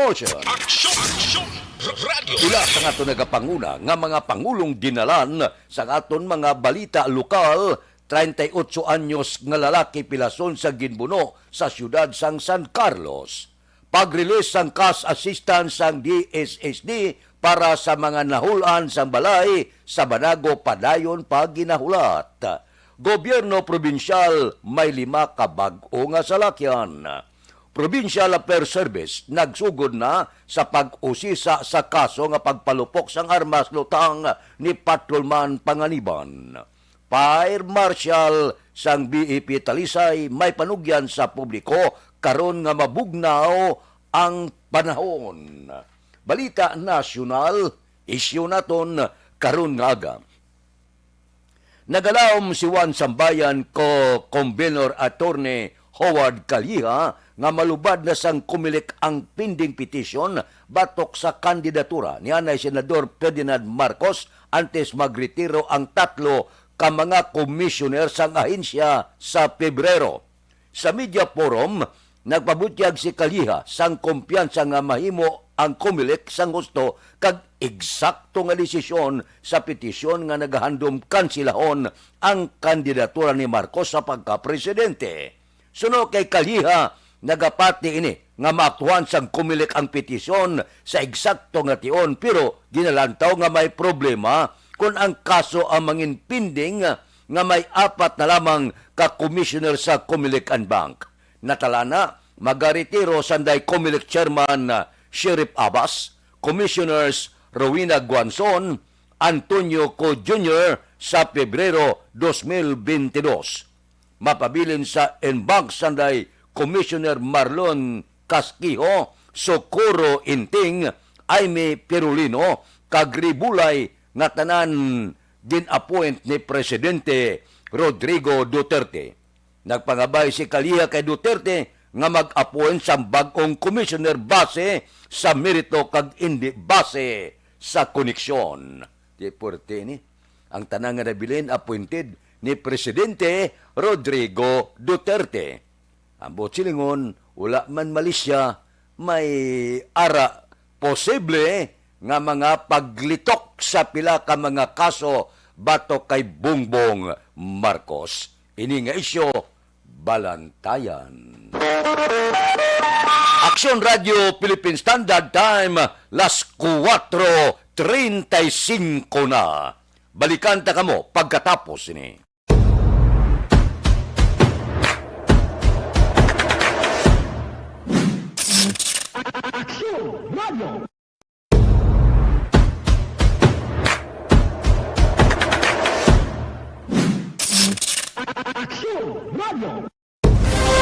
promotion. Aksyon! Radio! Ila sa nga nagapanguna nga mga pangulong dinalan sa aton mga balita lokal, 38 anyos nga lalaki pilason sa ginbuno sa siyudad sang San Carlos. Pag-release sang cash assistance sang DSSD para sa mga nahulan sang balay sa Banago padayon pag ginahulat. Gobyerno probinsyal may 5 ka bag-o nga salakyan. Provincial Affairs Service nagsugod na sa pag-usisa sa kaso nga pagpalupok sang armas lutang ni Patrolman Panganiban. Fire Marshal sang BEP Talisay may panugyan sa publiko karon nga mabugnaw ang panahon. Balita nasyonal, isyu naton karon nga aga. Nagalawom si Juan Sambayan ko Convenor Attorney Howard Calleja nga malubad na sang kumilik ang pending petition batok sa kandidatura ni Anay Senador Ferdinand Marcos antes magretiro ang 3 ka mga commissioner sang ahensya sa Pebrero. Sa media forum, nagpabutyag si Calleja sang kumpiyansa nga mahimo ang kumilik sang gusto kag eksakto nga desisyon sa petisyon nga nagahandom kansilahon ang kandidatura ni Marcos sa pagka-presidente. Suno kay Calleja, nagapati ini nga maaktuhan sang kumilik ang petisyon sa eksakto nga tion pero ginalantaw nga may problema kung ang kaso ang mangin pending nga may 4 na lamang ka commissioner sa Comelec and Bank. Natalana, magaretiro sanday Comelec Chairman Sheriff Abbas, Commissioners Rowena Guanzon, Antonio Co. Jr. sa Pebrero 2022. Mapabilin sa Enbank sanday Commissioner Marlon Casquijo, Socorro Inting, Aimee Perulino, Kagribulay nga tanan din-appoint ni Presidente Rodrigo Duterte. Nagpangabay si Calleja kay Duterte nga mag-appoint sa bagong commissioner base sa merito kag hindi base sa koneksyon. Di porte ni ang tanang nga nabilin appointed ni Presidente Rodrigo Duterte. Ang silingon, wala man Malaysia, may ara posible nga mga paglitok sa pila ka mga kaso batok kay Bongbong Marcos. Ini nga isyo, balantayan. Aksyon Radio Philippine Standard Time, las 4:35 na. Balikan ta kamo pagkatapos ini. Aksyon Radio.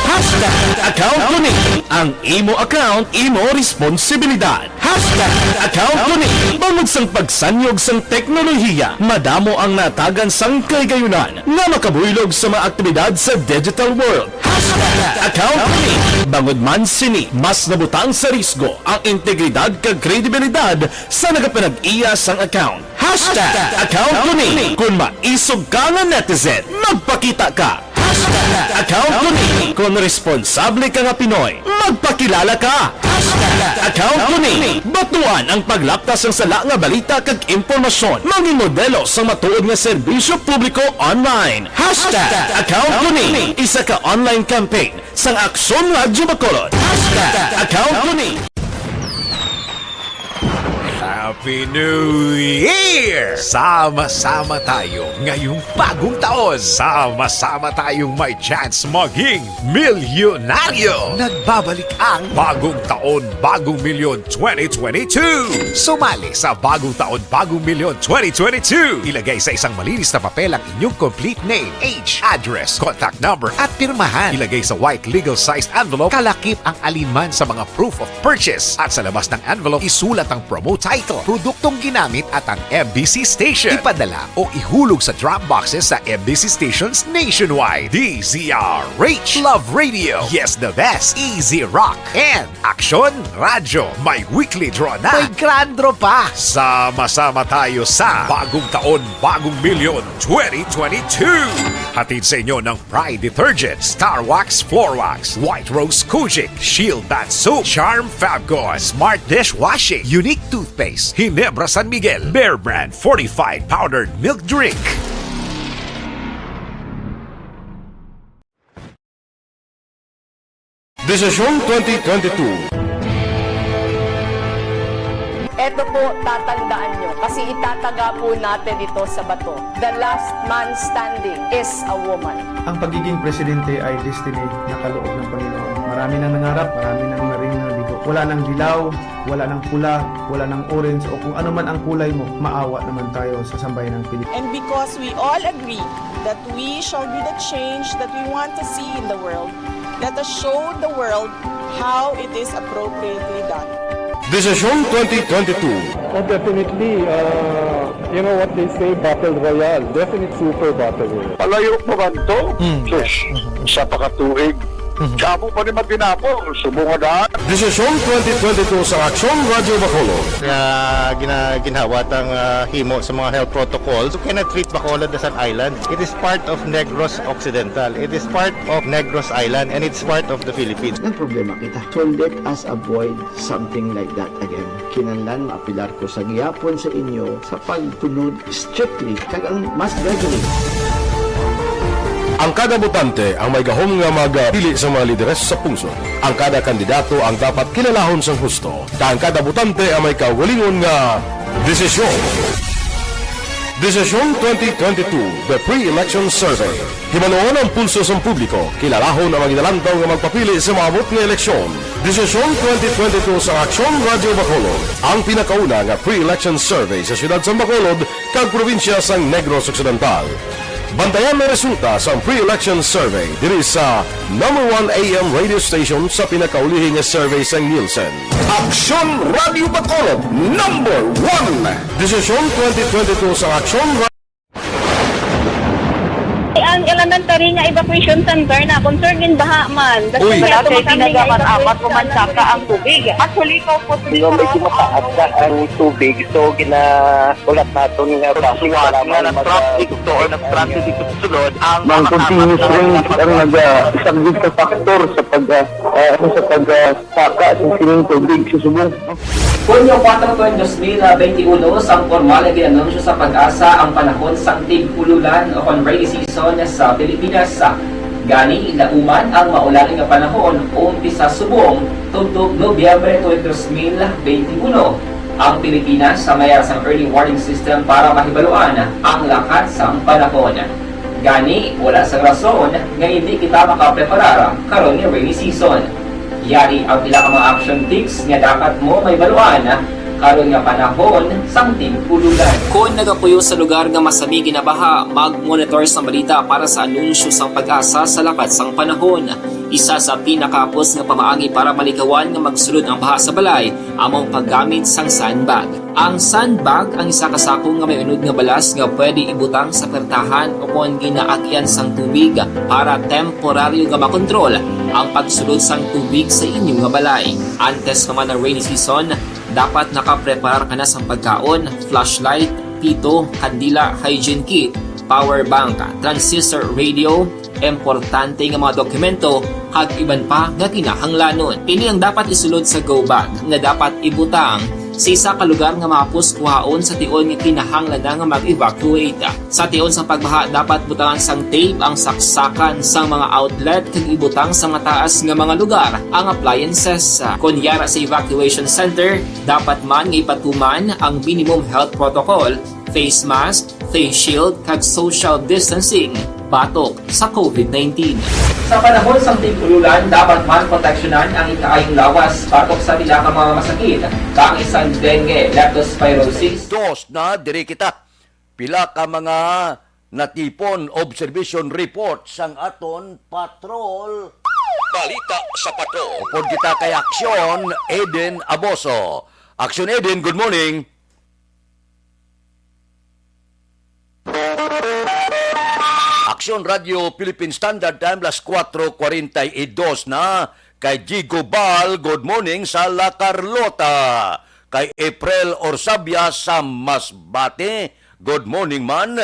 Hashtag account ko ni ang imo account, imo responsibilidad. Hashtag account ko ni bangod sang pagsanyog sang teknolohiya, madamo ang natagan sang kaygayunan nga makabuylog sa mga aktibidad sa digital world. Hashtag account ko ni bangod man sini mas nabutang sa risgo ang integridad kag kredibilidad sa nagapanag-iya sang account. Hashtag account ko ni kung maisog ka nga netizen, magpakita ka. Hashtag account ko ni kung responsable ka nga Pinoy, magpakilala ka. Hashtag account ko ni batuan ang paglaptas ng sala nga balita kag impormasyon, maging modelo sa matuod nga serbisyo publiko online. Hashtag account ko ni isa ka online campaign sang Aksyon Radyo Bacolod. Hashtag account ko ni Happy New Year! Sama-sama tayo ngayong bagong taon. Sama-sama tayong may chance maging milyonaryo. Nagbabalik ang Bagong Taon, Bagong Milyon 2022. Sumali sa Bagong Taon, Bagong Milyon 2022. Ilagay sa isang malinis na papel ang inyong complete name, age, address, contact number at pirmahan. Ilagay sa white legal-sized envelope, kalakip ang alinman sa mga proof of purchase. At sa labas ng envelope, isulat ang promo title, produktong ginamit at ang MBC station. Ipadala o ihulog sa drop boxes sa MBC stations nationwide. DZRH, Love Radio, Yes the Best, Easy Rock, and Aksyon Radyo. May weekly draw na. May grand draw pa. Sama-sama tayo sa Bagong Taon, Bagong Milyon 2022. Hatid sa inyo ng Pride Detergent, Star Wax Floor Wax, White Rose Kojic, Shield Bath Soap, Charm Fabco, Smart Dishwashing, Unique Toothpaste, Ginebra San Miguel, Bear Brand Fortified Powdered Milk Drink. Desisyon 2022. Ito po, tatandaan nyo, kasi itataga po natin ito sa bato. The last man standing is a woman. Ang pagiging presidente ay destiny na kaloob ng Panginoon. Marami nang nangarap, marami nang narinig na bigo. Wala nang dilaw, wala nang pula, wala nang orange, o kung ano man ang kulay mo, maawa naman tayo sa sambayan ng Pilipinas. And because we all agree that we shall be the change that we want to see in the world, let us show the world how it is appropriately done. Desisyon 2022. Definitely, you know what they say, Battle Royale. Definitely super Battle Royale. Palayo pa man to. Sus, sa pakatuig. Kamo pa ni Matinapo, subungadaan. Desisyon 2022 sa Aksyon Radio Bacolod. Ginhawat ang himo sa mga health protocols. You cannot treat Bacolod as an island. It is part of Negros Occidental. It is part of Negros Island and it's part of the Philippines. Ang problema kita. So let us avoid something like that again. Kinahanglan maapilar ko sa gihapon sa inyo sa pagtunod strictly kagang mas gradually. Ang kada botante ang may gahom nga magpili sa mga lideres sa pungsod. Ang kada kandidato ang dapat kilalahon sang husto. Ang kada botante ang may kaugalingon nga desisyon. Desisyon 2022, the pre-election survey. Himanuon ang pulso sa publiko, kilalahon ang magidalantaw nga magpapili sa maabot nga eleksyon. Desisyon 2022 sa Aksyon Radio Bacolod, ang pinakauna nga pre-election survey sa siyudad sa Bacolod, kag probinsya sang Negros Occidental. Bantayan na resulta sa pre-election survey diri sa number 1 AM radio station sa pinakaulihing survey sa Nielsen. Aksyon Radio Bacolod, number 1! Desisyon 2022 sa Aksyon Radio. Ang elementary nga evacuation center na concern in baha man. Uy. Kaya Kaya pinagamat-amat evacuation kumansaka ang tubig. Actually, ikaw po Medyo mataas na ang tubig. So, ulat natin nga pasiwala nga ng traffic to or ng traffic dito sa sulod. Ang continuous range ang nag-isang sa factor sa pagsaka sa sining tubig sa subong. Hunyo 4, 2021, sang formal na ginanunsyo sa pag-asa ang panahon sang tig-ululan o rainy season sa Pilipinas. Gani, lauman ang maulaling nga panahon umpisa subong tugtog Nobyembre 2021. Ang Pilipinas sa mayroon sang early warning system para mahibaluan ang lakat sang panahon. Gani, wala sang rason nga hindi kita makapreparar karon nga rainy season. Yari ang pila ka mga action tips nga dapat mo may baluan karon nga panahon sang tig-ululan. Kung nagapuyo sa lugar nga masami ginabaha, mag-monitor sa balita para sa anunsyo sang pag-asa sa lakat sang panahon. Isa sa pinakapos nga pamaagi para malikawan nga magsulod ang baha sa balay, among paggamit sang sandbag. Ang sandbag ang isa ka sako nga may unod nga balas nga pwede ibutang sa pertahan o kung ginaagyan sang tubig para temporaryo nga makontrol ang pagsulod sang tubig sa inyong nga balay. Antes naman ng rainy season, dapat nakaprepare ka na sa pagkaon, flashlight, pito, kandila, hygiene kit, power bank, transistor radio, importante nga mga dokumento, hag iban pa nga kinahanglanon. Ini ang dapat isulod sa go bag nga dapat ibutang sa isa ka lugar nga mapus kuhaon sa tion nga kinahanglan na nga mag-evacuate. Sa tion sa pagbaha, dapat butangan sang tape ang saksakan sa mga outlet kag ibutang sa mataas nga mga lugar ang appliances. Kunyara sa evacuation center, dapat man nga ipatuman ang minimum health protocol, face mask, face shield kag social distancing batok sa COVID-19. Sa panahon sang tig-ululan, dapat man proteksyonan ang ikaayong lawas batok sa pila ka mga masakit, kang isang dengue, leptospirosis. Dos na, diri kita. Pila ka mga natipon observation report sang aton patrol. Balita sa patrol. Upod kita kay Aksyon, Eden Aboso. Aksyon Eden, good morning. Aksyon Radio Philippine Standard Time, las 4:42 na. Kay Gigo Bal, good morning sa La Carlota. Kay April Orsabia sa Masbate, good morning man.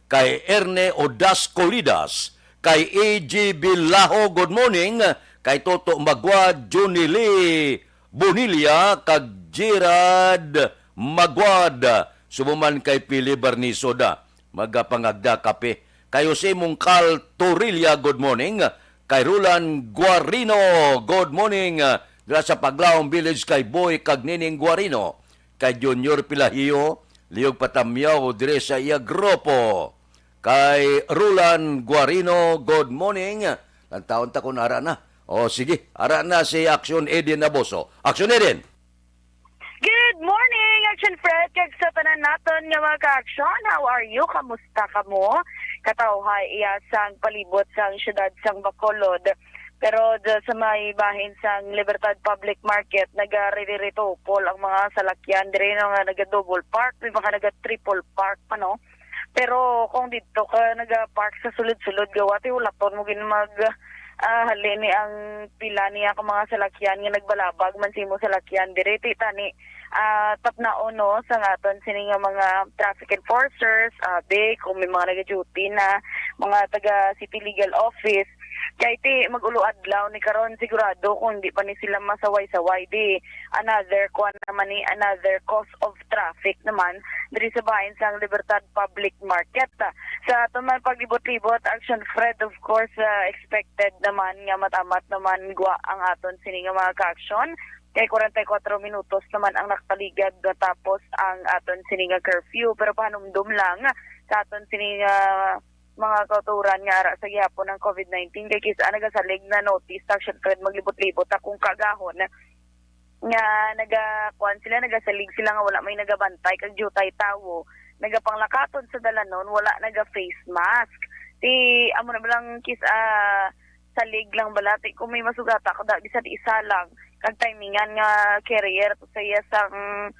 kay Erne Odas Colidas, kay A.G. Bilaho, good morning, kay Toto Magwad, Johnny Lee Bonilla, kag Gerard Magwad, sumuman kay Pili Barnisoda, magapangagda kape, kay Jose Mungkal Torilla, good morning, kay Roland Guarino, good morning, dira sa Paglaong Village kay Boy kag Nining Guarino, kay Junior Pilahio, Liog Patamyaw, dire sa iya grupo, kay Roland Guarino, good morning, ang taon ta kung ara na. O sige, ara na si Action Eden Naboso. Action Eden! Good morning, Action Fred. Kag sa tanan naton nga mga ka-action, how are you? Kamusta ka mo? Katawhay iya sang palibot sang syudad sang Bacolod. Pero sa may bahin sang Libertad Public Market, nag-ririto ang mga salakyan. Dire nga naga-double park, may mga naga-triple park pa, no? Pero kung dito ka naga-park sa sulod-sulod, gawati, ulaton mo ginmag halini ang pila niya kung mga salakyan nga nagbalabag man simo salakyan dire tani tapnaon no sa aton sini nga mga traffic enforcers kung may mga naga-duty na mga taga city legal office kay ti magulo adlaw ni karon sigurado kung di pa ni sila masaway-saway di another cause of traffic naman diri sa bahin sang Libertad Public Market sa aton man paglibot-libot Action Fred, of course expected naman nga matamat naman gwa ang aton sini nga mga ka-action kay 44 minutos naman ang nakaligad tapos ang aton sini nga curfew pero panumdum lang sa aton sini nga mga kauturan nga ara sa gihapon ng COVID-19 kay kisa nagasalig na notice Action Fred maglibot-libot akong kagahon nga nagasalig sila nga wala may nagabantay kag jutay tawo nagapanglakaton sa dalanon wala naga-face mask ti amo na lang salig lang balati kung may masugata kada bisan isa lang kag timingan nga carrier to sa iya sang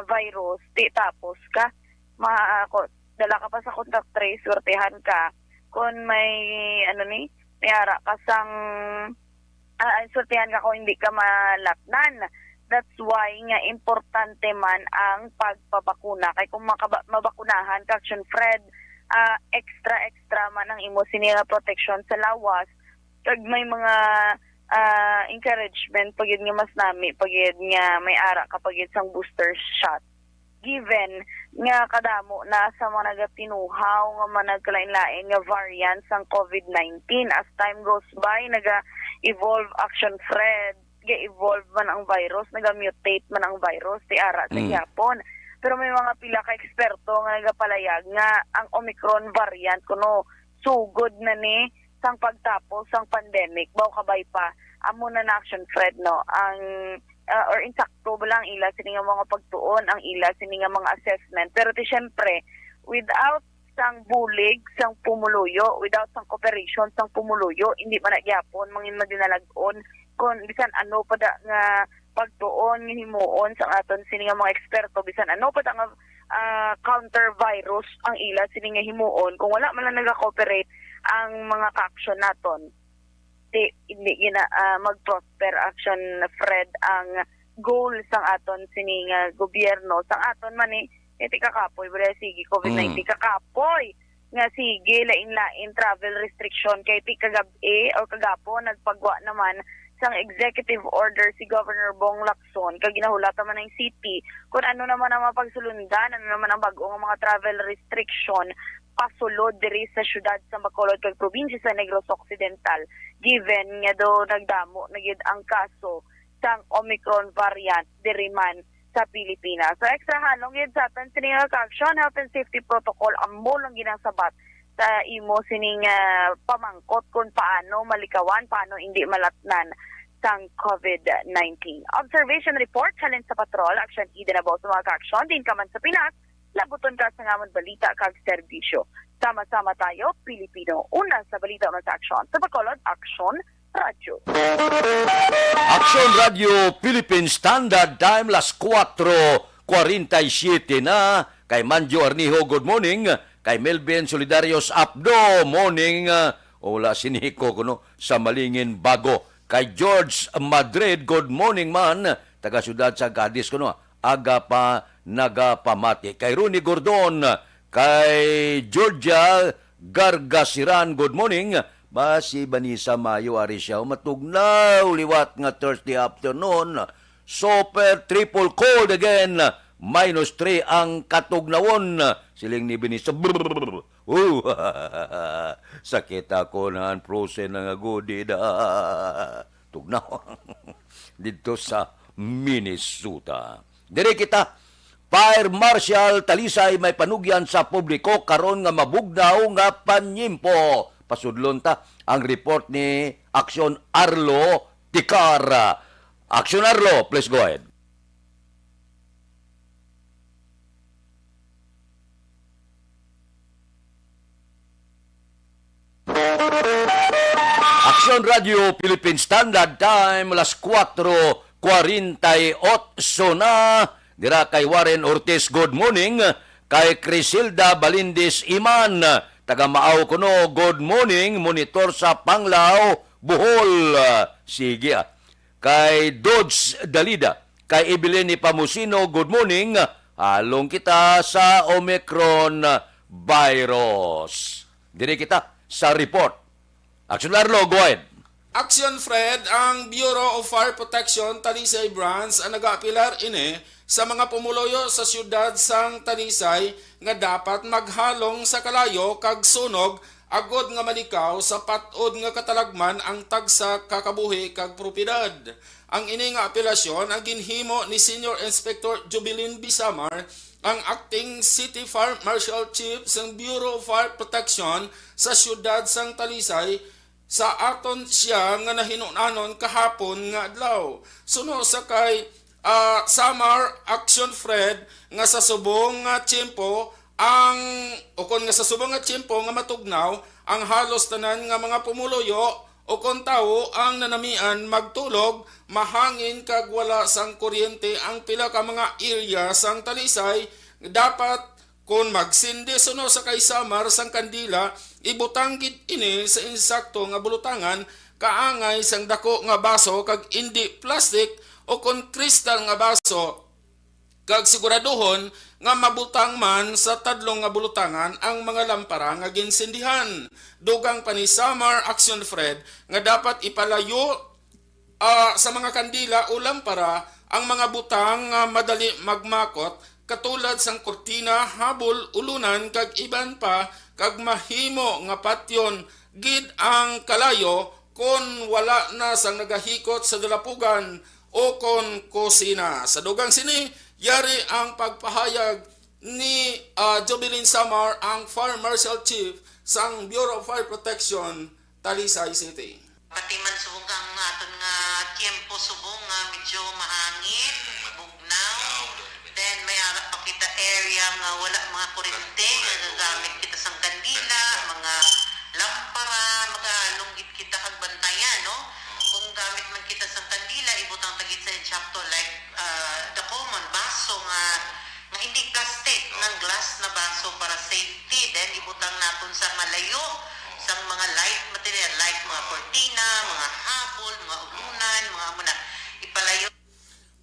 virus ti tapos ka dala ka pa sa contact trace, swertehan ka. Kung may, may ara ka sang, swertehan ka kung hindi ka malapnan. That's why nga importante man ang pagpabakuna. Kaya kung mabakunahan ka, Action Fred, extra man ang imo sinira protection sa lawas. Kag may mga encouragement, pagid nga mas nami, pagid nga may ara ka, pagid sang booster shot. Given nga kadamo na sa mga nagatinuhaw nga managkalain-lain nga variants ng COVID-19 as time goes by naga-evolve Action Fred ga-evolve man ang virus naga-mutate man ang virus ti ara sa Japon pero may mga pila ka eksperto nga nagapalayag nga ang Omicron variant kuno sugod na ni sang pagtapos sang pandemic baw kabay pa amo na Action Fred no ang or insakto ba lang ila sini nga mga pagtuon ang ila sini nga mga assessment pero ti syempre without sang bulig sang pumuluyo without sang cooperation sang pumuluyo hindi man nagyapon mangin madinalag-on kun bisan ano pa da nga pagtuon nga himuon sang aton sini nga mga eksperto bisan ano pa da nga counter virus ang ila sini nga himuon kung wala man lang naga-cooperate ang mga ka-action naton hindi gina mag-prosper Action Fred ang goal sang aton sining gobyerno sang aton man iti kakapoy bala sige COVID-19 kakapoy nga sige lain-lain travel restriction kay ti kagabi o kagapon nagpagwa naman sang executive order si Governor Bong Lacson kag ginahulatan man ng city kung ano naman ang mapagsulundan ano naman ang bag-o nga mga travel restriction pasulod diri sa syudad sa Bacolod kag probinsya sa Negros Occidental given nga do nagdamo nagid ang kaso sang Omicron variant diri man sa Pilipinas. So extra halong gid sa aton sining ka-action health and safety protocol amo lang ginasabat sa imo sining pamangkot kung paano malikawan paano hindi malatnan sang COVID-19. Observation report halin sa patrol Action Eden about sa mga ka-action din ka man sa Pinas labuton ka sa ngamon balita kag serbisyo. Sama-sama tayo, Pilipino. Una sa balita sa aksyon. Sa Bacolod, Action Radio. Action Radio Philippine Standard Time, las 4:47 na. Kay Manjo Arnijo, good morning. Kay Melvin Solidarios Abdo, morning. Wala siniko kuno sa Malingin Bago. Kay George Madrid, good morning man. Taga-syudad sa Gadis kuno. Aga pa nagapamati. Kay Rooney Gordon, Kay Georgia Gargasiran, good morning. Basi Banisa Mayo ari siya matugnaw liwat nga Thursday afternoon. Super triple cold again. -3 ang katugnawon. Siling ni Banisa. Sakit ako na frozen nga gudi da. Tugnaw. Dito sa Minnesota. Dire kita Fire Marshal Talisay may panugyan sa publiko karon nga mabugnaw nga panyimpo. Pasudlon ta ang report ni Action Arlo Tikara. Action Arlo, please go ahead. Action Radio Philippine Standard Time, alas 4:48 na. Dira kay Warren Ortiz, good morning. Kay Crisilda Balindis Iman, taga Maaw kuno, good morning. Monitor sa Panglao, Bohol. Sige. Kay Dodge Dalida, kay Evelyn Pamusino, good morning. Halong kita sa Omicron virus. Diri kita sa report. Action Arlo, go ahead. Action Fred, ang Bureau of Fire Protection Talisay Branch ang nag-aapilar ini sa mga pumuloyo sa siyudad sang Talisay nga dapat maghalong sa kalayo kag sunog agod nga malikaw sa patod nga katalagman ang tagsa kakabuhi kag propiedad. Ang ini nga apelasyon ang ginhimo ni Senior Inspector Jubilin Bisamar, ang Acting City Fire Marshal Chief sang Bureau of Fire Protection sa siyudad sang Talisay sa aton siya nga nahinunanon kahapon nga adlaw. Suno sa kay Samar Action Fred nga sa subong nga tiyempo ang ukon nga sa subong nga tiyempo nga matugnaw ang halos tanan nga mga pumuloyo o kon tawo ang nanamian magtulog, mahangin kag wala sang kuryente ang pila ka mga area sang Talisay. Dapat kung magsindi suno sa kay Samar sang kandila, ibutang gid ini sa insakto nga bulutangan kaangay sang dako nga baso kag indi plastic o kon kristal nga baso, kag siguraduhon nga mabutang man sa tadlong nga bulutangan ang mga lampara nga ginsindihan. Dugang pa ni Samar Action Fred nga dapat ipalayo sa mga kandila o lampara ang mga butang nga madali magmakot katulad sang kurtina, habol, ulunan kag iban pa kag mahimo nga patyon gid ang kalayo kon wala na sang nagahikot sa dalapugan o kon kusina. Sa dugang sini, yari ang pagpahayag ni Jubilin Samar, ang Fire Marshal Chief sang Bureau of Fire Protection, Talisay City. Pati man subong ang aton nga tiempo subong nga medyo mahangin, bugnaw. Then may ara pa kita area nga wala mga kuryente, nagagamit kita sang kandila, mga lampara, magalunggit kita kag bantayan, no? Kung gamit man kita sang kandila, ibutang tagit sa insakto like the common baso nga hindi plastic, ng glass na baso para safety. Then ibutang naton sa malayo sang mga light material like mga cortina, mga habol, mga ulunan, mga muna ipalayo.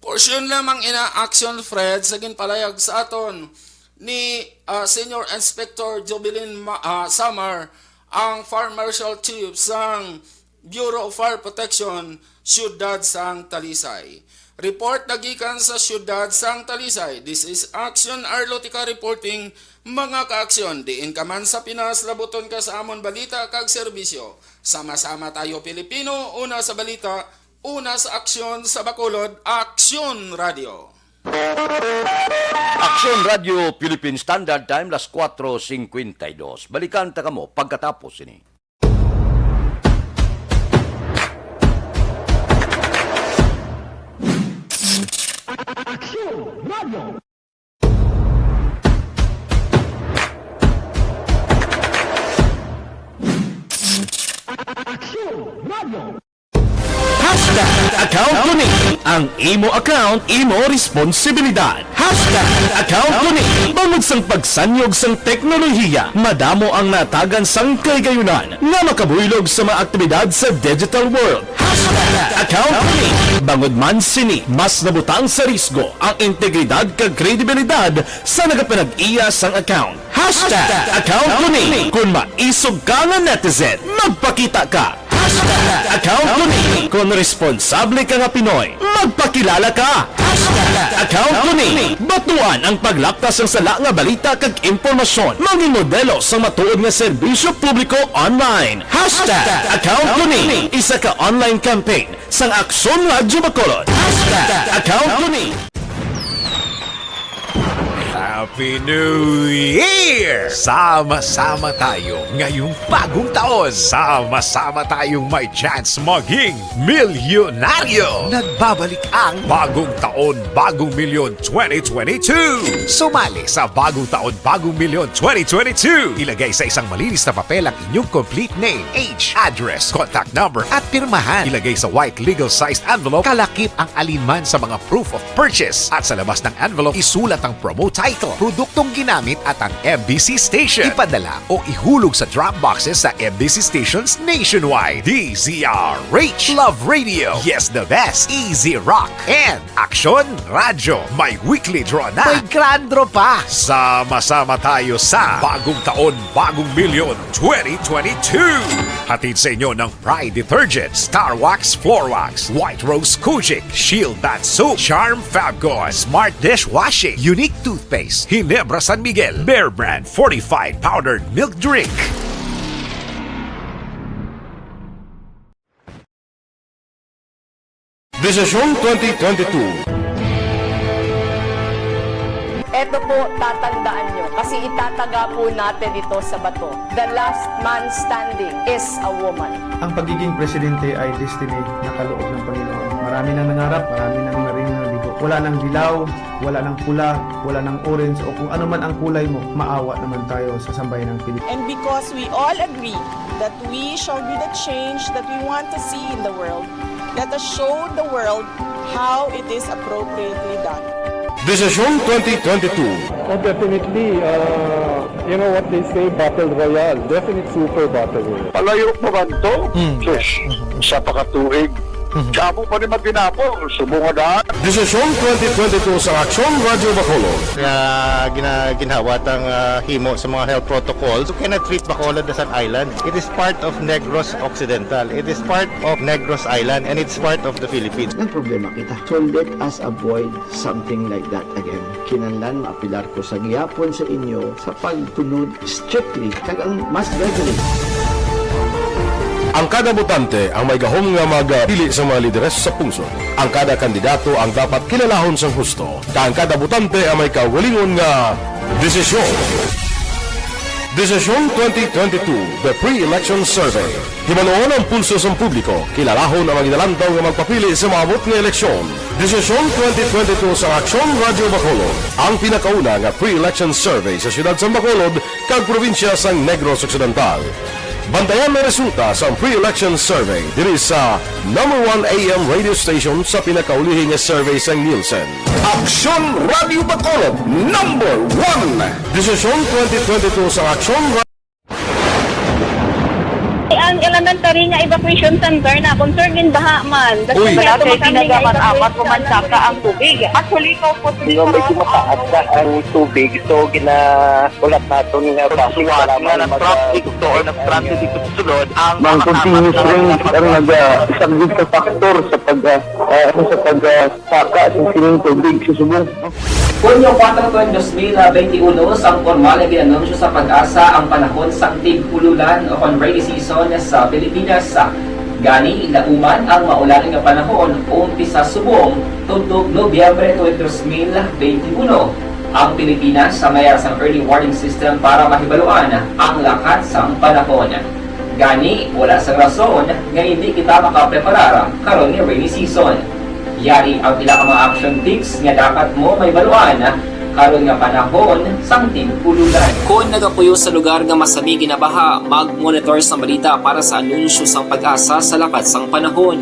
Portion lamang ina Action Fred sa ginpalayag sa aton ni Senior Inspector Jubilin Samar, ang Fire Marshal Chief sang Bureau of Fire Protection, Siyudad sang Talisay. Report nagikan sa Siyudad sang Talisay. This is Action Arlotica reporting. Mga ka-aksyon, diin ka man sa Pinas, labuton ka sa amon balita kag serbisyo. Sama-sama tayo Pilipino, una sa balita, una sa aksyon sa Bacolod, Action Radio. Action Radio Philippine Standard Time, las 4:52. Balikan ta kamo pagkatapos ini. Action Radio. Account ko ni. Ang imo account, imo responsibilidad. Account ko ni. Bangod sang pagsanyog sang teknolohiya, madamo ang natagan sang kaygayunan nga makabuylog sa mga aktibidad sa digital world. Account ko ni. Bangod man sini, mas nabutang sa risgo ang integridad kag kredibilidad sa nagapinag-iya sang account. Account ko ni. Kung maisog ka nga netizen, magpakita ka. Account ko ni. Kung responsable ka nga Pinoy, magpakilala ka. Account ko ni. Batuan ang paglaptas ng sala nga balita kag impormasyon. Maging modelo sa matuod nga serbisyo publiko online. Account ko ni. Isa ka online campaign sang Aksyon Radyo Bacolod. Account ko ni. Happy New Year! Sama-sama tayo ngayong bagong taon. Sama-sama tayong may chance maging milyonaryo. Nagbabalik ang Bagong Taon, Bagong Milyon 2022. Sumali sa Bagong Taon, Bagong Milyon 2022. Ilagay sa isang malinis na papel ang inyong complete name, age, address, contact number at pirmahan. Ilagay sa white legal-sized envelope, kalakip ang alinman sa mga proof of purchase. At sa labas ng envelope, isulat ang promo title, produktong ginamit at ang MBC station. Ipadala o ihulog sa drop boxes sa MBC stations nationwide. DZRH, Love Radio, Yes the Best, Easy Rock, and Aksyon Radyo. May weekly draw na. May grand draw pa. Sama-sama tayo sa Bagong Taon, Bagong Milyon 2022. Hatid sa inyo ng Pride Detergent, Star Wax Floor Wax, White Rose Kojic, Shield Bath Soap, Charm Fabgon, Smart Dishwashing, Unique Toothpaste, Ginebra San Miguel, Bear Brand Fortified Powdered Milk Drink. Desisyon 2022. Ito po, tatandaan nyo, kasi itataga po natin ito sa bato. The last man standing is a woman. Ang pagiging presidente ay destiny na kaloob ng Panginoon. Marami nang nangarap, marami nang naring nabigo. Wala nang dilaw, wala nang pula, wala nang orange, o kung ano man ang kulay mo, maawa naman tayo sa sambayan ng Pilipinas. And because we all agree that we shall be the change that we want to see in the world, let us show the world how it is appropriately done. Desisyon 2022. Oh, definitely, you know what they say, Battle Royale. Definitely super Battle Royale. Palayo pa ba ito? Yes. Sa pakatuig. Kamo pa rin magpinapo. Subungan. Desisyon 2022 sa Aksyon Radyo Bacolod. Kaya ginhawat ang himo sa mga health protocols. You cannot treat Bacolod as an island. It is part of Negros Occidental. It is part of Negros Island and it's part of the Philippines. Ang problema kita. So let us avoid something like that again. Kinahanglan maapilar ko sa gihapon sa inyo sa pagtunod strictly kag ang mas gagawin. Ang kada botante ang may gahom nga magpili sa mga lideres sa pungsod. Ang kada kandidato ang dapat kilalahon sang husto. Ang kada botante ang may kaugalingon nga desisyon. Desisyon 2022, the pre-election survey. Himanuon ang pulso sa publiko, kilalahon ang magidalantaw nga magpapili sa maabot nga eleksyon. Desisyon 2022 sa Aksyon Radyo Bacolod, ang pinakauna nga pre-election survey sa siyudad sa Bacolod kag probinsya sang Negros Occidental. Bantayan na resulta sa pre-election survey diri sa number 1 AM radio station sa pinakaulihing survey sa Nielsen. Aksyon Radio Bacolod, number 1! Desisyon 2022 sa Aksyon Radio. Ang elementary nga evacuation center na concern din baha man. Uy, dati pinagamat-amat pumansaka ang tubig. Actually, ko po Medyo mataas na ang tubig. So, ulat natin nga pasiwala nga ng traffic or ng traffic dito sa sulod. Ang continuous ring ang nag-isaglit sa factor sa pagsaka sa sining tubig sa subong. Hunyo 4, 2021, sang formal na ginanunsyo sa Pag-asa ang panahon sa tig-ululan o rainy season sa Pilipinas. Gani, lauman ang maulaling nga panahon umpisa subong tuntog Nobyembre 2021. Ang Pilipinas sa mayroon sang early warning system para mahibaluan ang lakat sang panahon. Gani, wala sang rason nga hindi kita makapreparar karon nga rainy season. Yari ang pila ka mga action tips nga dapat mo may baluan karon nga panahon sang tig-ululan. Kung nagapuyo sa lugar nga masami ginabaha, mag-monitor sa balita para sa anunsyo sang Pag-asa sa lakat sang panahon.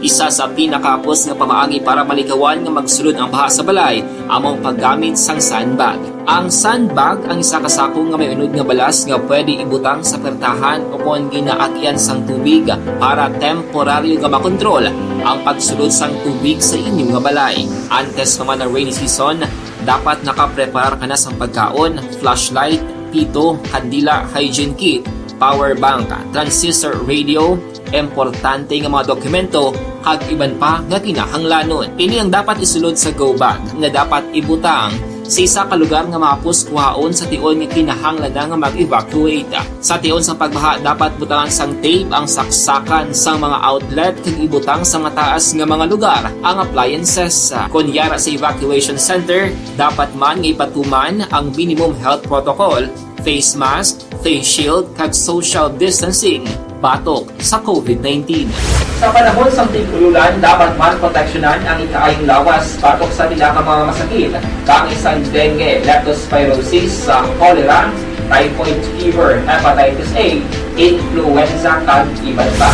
Isa sa pinakapos nga pamaagi para malikawan nga magsulod ang baha sa balay among paggamit sang sandbag. Ang sandbag ang isa ka sako nga may unod nga balas nga pwede ibutang sa pertahan o kung ginaagyan sang tubig para temporaryo nga makontrol ang pagsulod sang tubig sa inyong nga balay. Antes naman ng rainy season, dapat nakaprepare ka na sang pagkaon, flashlight, pito, kandila, hygiene kit, power bank, transistor radio, importante nga mga dokumento kag iban pa nga kinahanglanon. Ini ang dapat isulod sa go bag nga dapat ibutang sa isa ka lugar nga mapus kuhaon sa tion nga kinahanglan nga mag-evacuate. Sa tion sa pagbaha dapat butangan sang tape ang saksakan sa mga outlet kag ibutang sa mataas nga mga lugar ang appliances. Kunyara sa evacuation center, dapat man nga ipatuman ang minimum health protocol, face mask, face shield kag social distancing batok sa COVID-19. Sa panahon sa tig-ululan, dapat man proteksyonan ang ikaayong lawas batok sa mga masakit, kang isang dengue, leptospirosis, cholera, typhoid fever, hepatitis A, influenza kag iban pa.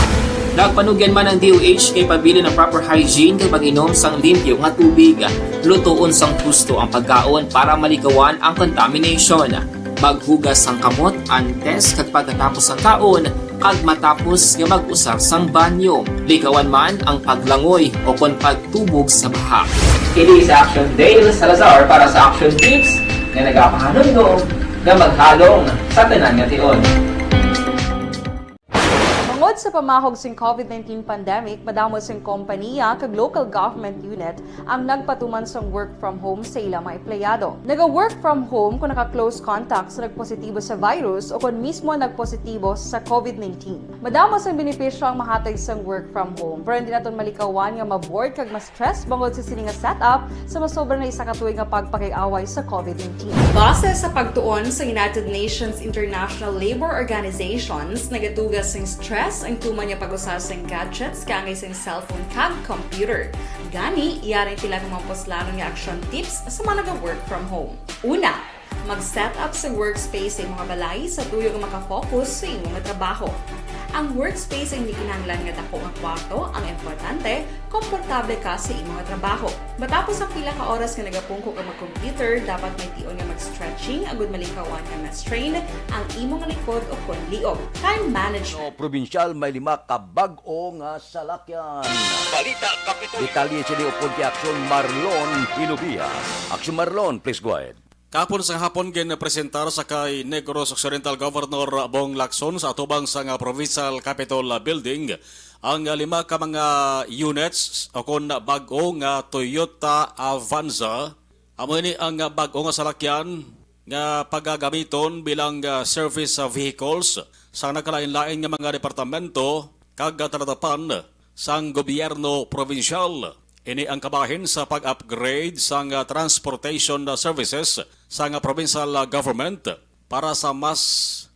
Nagpanugyan man ang DOH kay pabili ng proper hygiene kay pag-inom sang limpyo nga tubig, lutuon sang husto ang pagkaon para malikawan ang contamination. Maghugas sang kamot antes kag pagkatapos ang kaon kag matapos nga mag-usar sang banyo. Likawan man ang paglangoy o kon pagtubog sa baha. Kini sa Action Dale Salazar para sa Action Tips nga nagapahanundong nga maghalong sa tanan nga tion. Tungod sa pamahog sing COVID-19 pandemic, madamo sing kompanya kag local government unit ang nagpatuman sang work from home sa ilang mga empleyado. Naga-work from home kung naka-close contact sa nagpositibo sa virus o kung mismo nagpositibo sa COVID-19. Madamo sang benepisyo ang mahatag sang work from home, pero hindi naton malikawan nga ma-bored kag ma-stress bangod sa sini nga setup sa masobra na isa ka tuig nga pagpakiaway sa COVID-19. Base sa pagtuon sa United Nations International Labour Organizations, nagatugas sing stress ang tuman niya pag-usar sa gadgets kangay sa cellphone kag computer. Gani, iyaring tila ng mga poslano nga action tips sa mga nag-work from home. Una, mag-set up sa workspace sa mga balay sa tuyo nga makafocus sa inyong trabaho. Ang workspace ay hindi kinahanglan nga dako nga kwarto, ang importante, komportable ka sa imong trabaho. Matapos ang pila ka oras nga nagapungko ka mag-computer, dapat may tion nga mag-stretching agud malikawan nga ma-strain ang imong likod o kon liog. Time management. Provincial may 5 ka bag-o nga salakyan. Balita Kapitolyo. Detalye sini upon ti Aksyon Marlon Ilubia. Aksyon Marlon, please go ahead. Kapon sa hapon gin-presentar sa kay Negros Occidental Governor Bong Lacson sa atubang sa Provincial Capitol Building ang 5 ka mga units o kon bag-o nga Toyota Avanza. Amo ni ang bag-o nga salakyan nga pagagamiton bilang service vehicles sa nakalain-lain nga mga departamento kag talatapan sang gobyerno provincial. Ini ang kabahin sa pag-upgrade sa transportation services sa provincial government para sa mas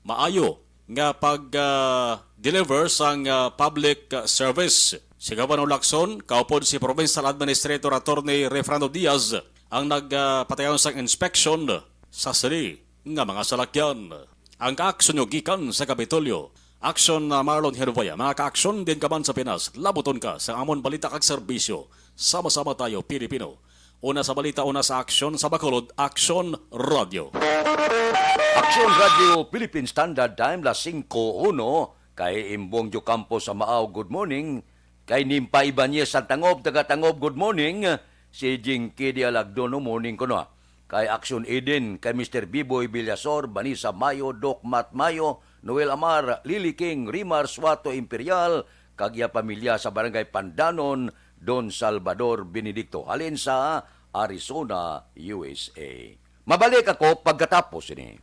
maayo nga pag-deliver sa public service. Si Governor Lacson, kaupod si Provincial Administrator Attorney Refrando Diaz ang nagpatayon sa inspection sa sili nga mga salakyan. Ang kaaksyon yung gikan sa Kapitolyo. Aksyon Marlon Hervoya, mga ka-aksyon din ka man sa Pinas, labuton ka sa amon balita kag serbisyo. Sama-sama tayo, Pilipino. Una sa balita, una sa aksyon, sa Bacolod, Aksyon Radio. Aksyon Radio Philippine Standard Time, las 5:01, kay Imbong Jocampo sa Maaw, good morning. Kay Nimpa Ibanez sa Tangob, taga-Tangob, good morning. Si Jinky Dialagdono, morning ko na. Kay Aksyon Eden, kay Mr. Biboy Villasor, Banisa Mayo, Doc Mat Mayo, Noel Amar, Lily King, Rimar Suato Imperial, kagya pamilya sa Barangay Pandanon, Don Salvador Benedicto, halin sa Arizona, USA. Mabalik ako pagkatapos ini.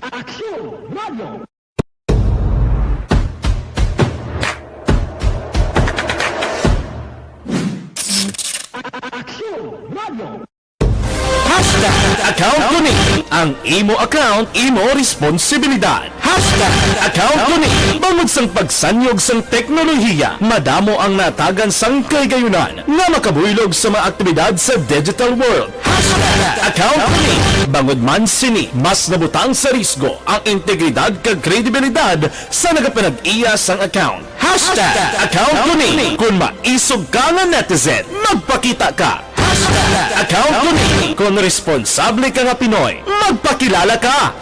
Action Radio. Account ko ni. Ang imo account, imo responsibilidad. Account ko ni. Bangod sang pagsanyog sang teknolohiya, madamo ang natagan sang kaygayunan nga makabuylog sa mga aktibidad sa digital world. Account ko ni. Bangod man sini, mas nabutang sa risgo ang integridad kag kredibilidad sa nagapinag-iya sang account. Account ko ni. Kung maisog ka nga netizen, magpakita ka. Account ko ni. Kung responsable ka nga Pinoy, magpakilala ka.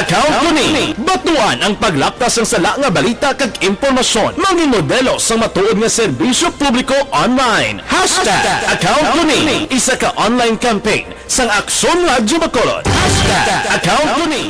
Account ko ni. Batuan ang paglaptas ng sala nga balita kag impormasyon. Mangin modelo sa matuod nga serbisyo publiko online. Account ko ni. Isa ka online campaign sang Aksyon Radyo Bacolod. Account ko ni.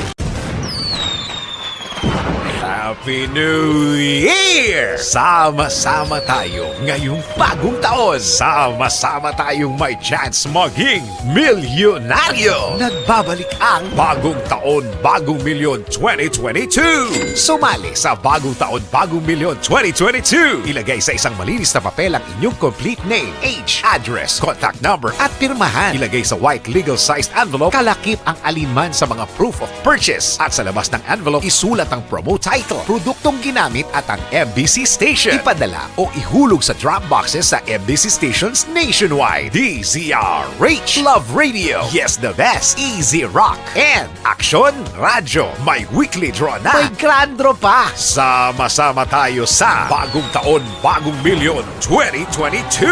Happy New Year! Sama-sama tayo ngayong bagong taon. Sama-sama tayong may chance maging milyonaryo. Nagbabalik ang Bagong Taon, Bagong Milyon 2022. Sumali sa Bagong Taon, Bagong Milyon 2022. Ilagay sa isang malinis na papel ang inyong complete name, age, address, contact number at pirmahan. Ilagay sa white legal-sized envelope, kalakip ang alinman sa mga proof of purchase. At sa labas ng envelope, isulat ang promo title, produktong ginamit at ang MBC station. Ipadala o ihulog sa drop boxes sa MBC stations nationwide. DZRH, Love Radio, Yes the Best, Easy Rock, and Aksyon Radyo. May weekly draw na. May grand draw pa. Sama-sama tayo sa Bagong Taon, Bagong Milyon 2022.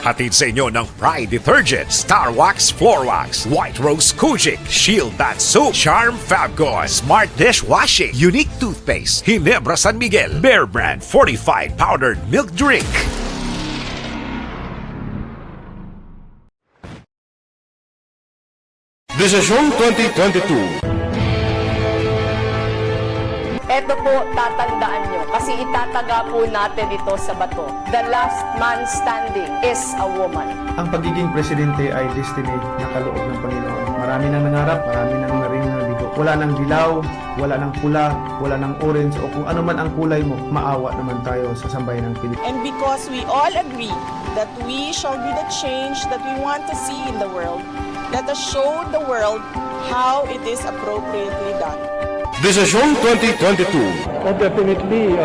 Hatid sa inyo ng Pride Detergent, Star Wax Floor Wax, White Rose Kojic, Shield Bath Soap, Charm Fabgon, Smart Dishwashing, Unique Toothpaste, Ginebra San Miguel, Bear Brand Fortified Powdered Milk Drink. Desisyon 2022. Ito po, tatandaan nyo, kasi itataga po natin ito sa bato. The last man standing is a woman. Ang pagiging presidente ay destiny na kaloob ng Panginoon. Marami nang nangarap, marami nang naring nabigo. Wala nang dilaw, wala nang pula, wala nang orange, o kung ano man ang kulay mo, maawa naman tayo sa sambayan ng Pilipinas. And because we all agree that we shall be the change that we want to see in the world, let us show the world how it is appropriately done. Desisyon 2022. Definitely,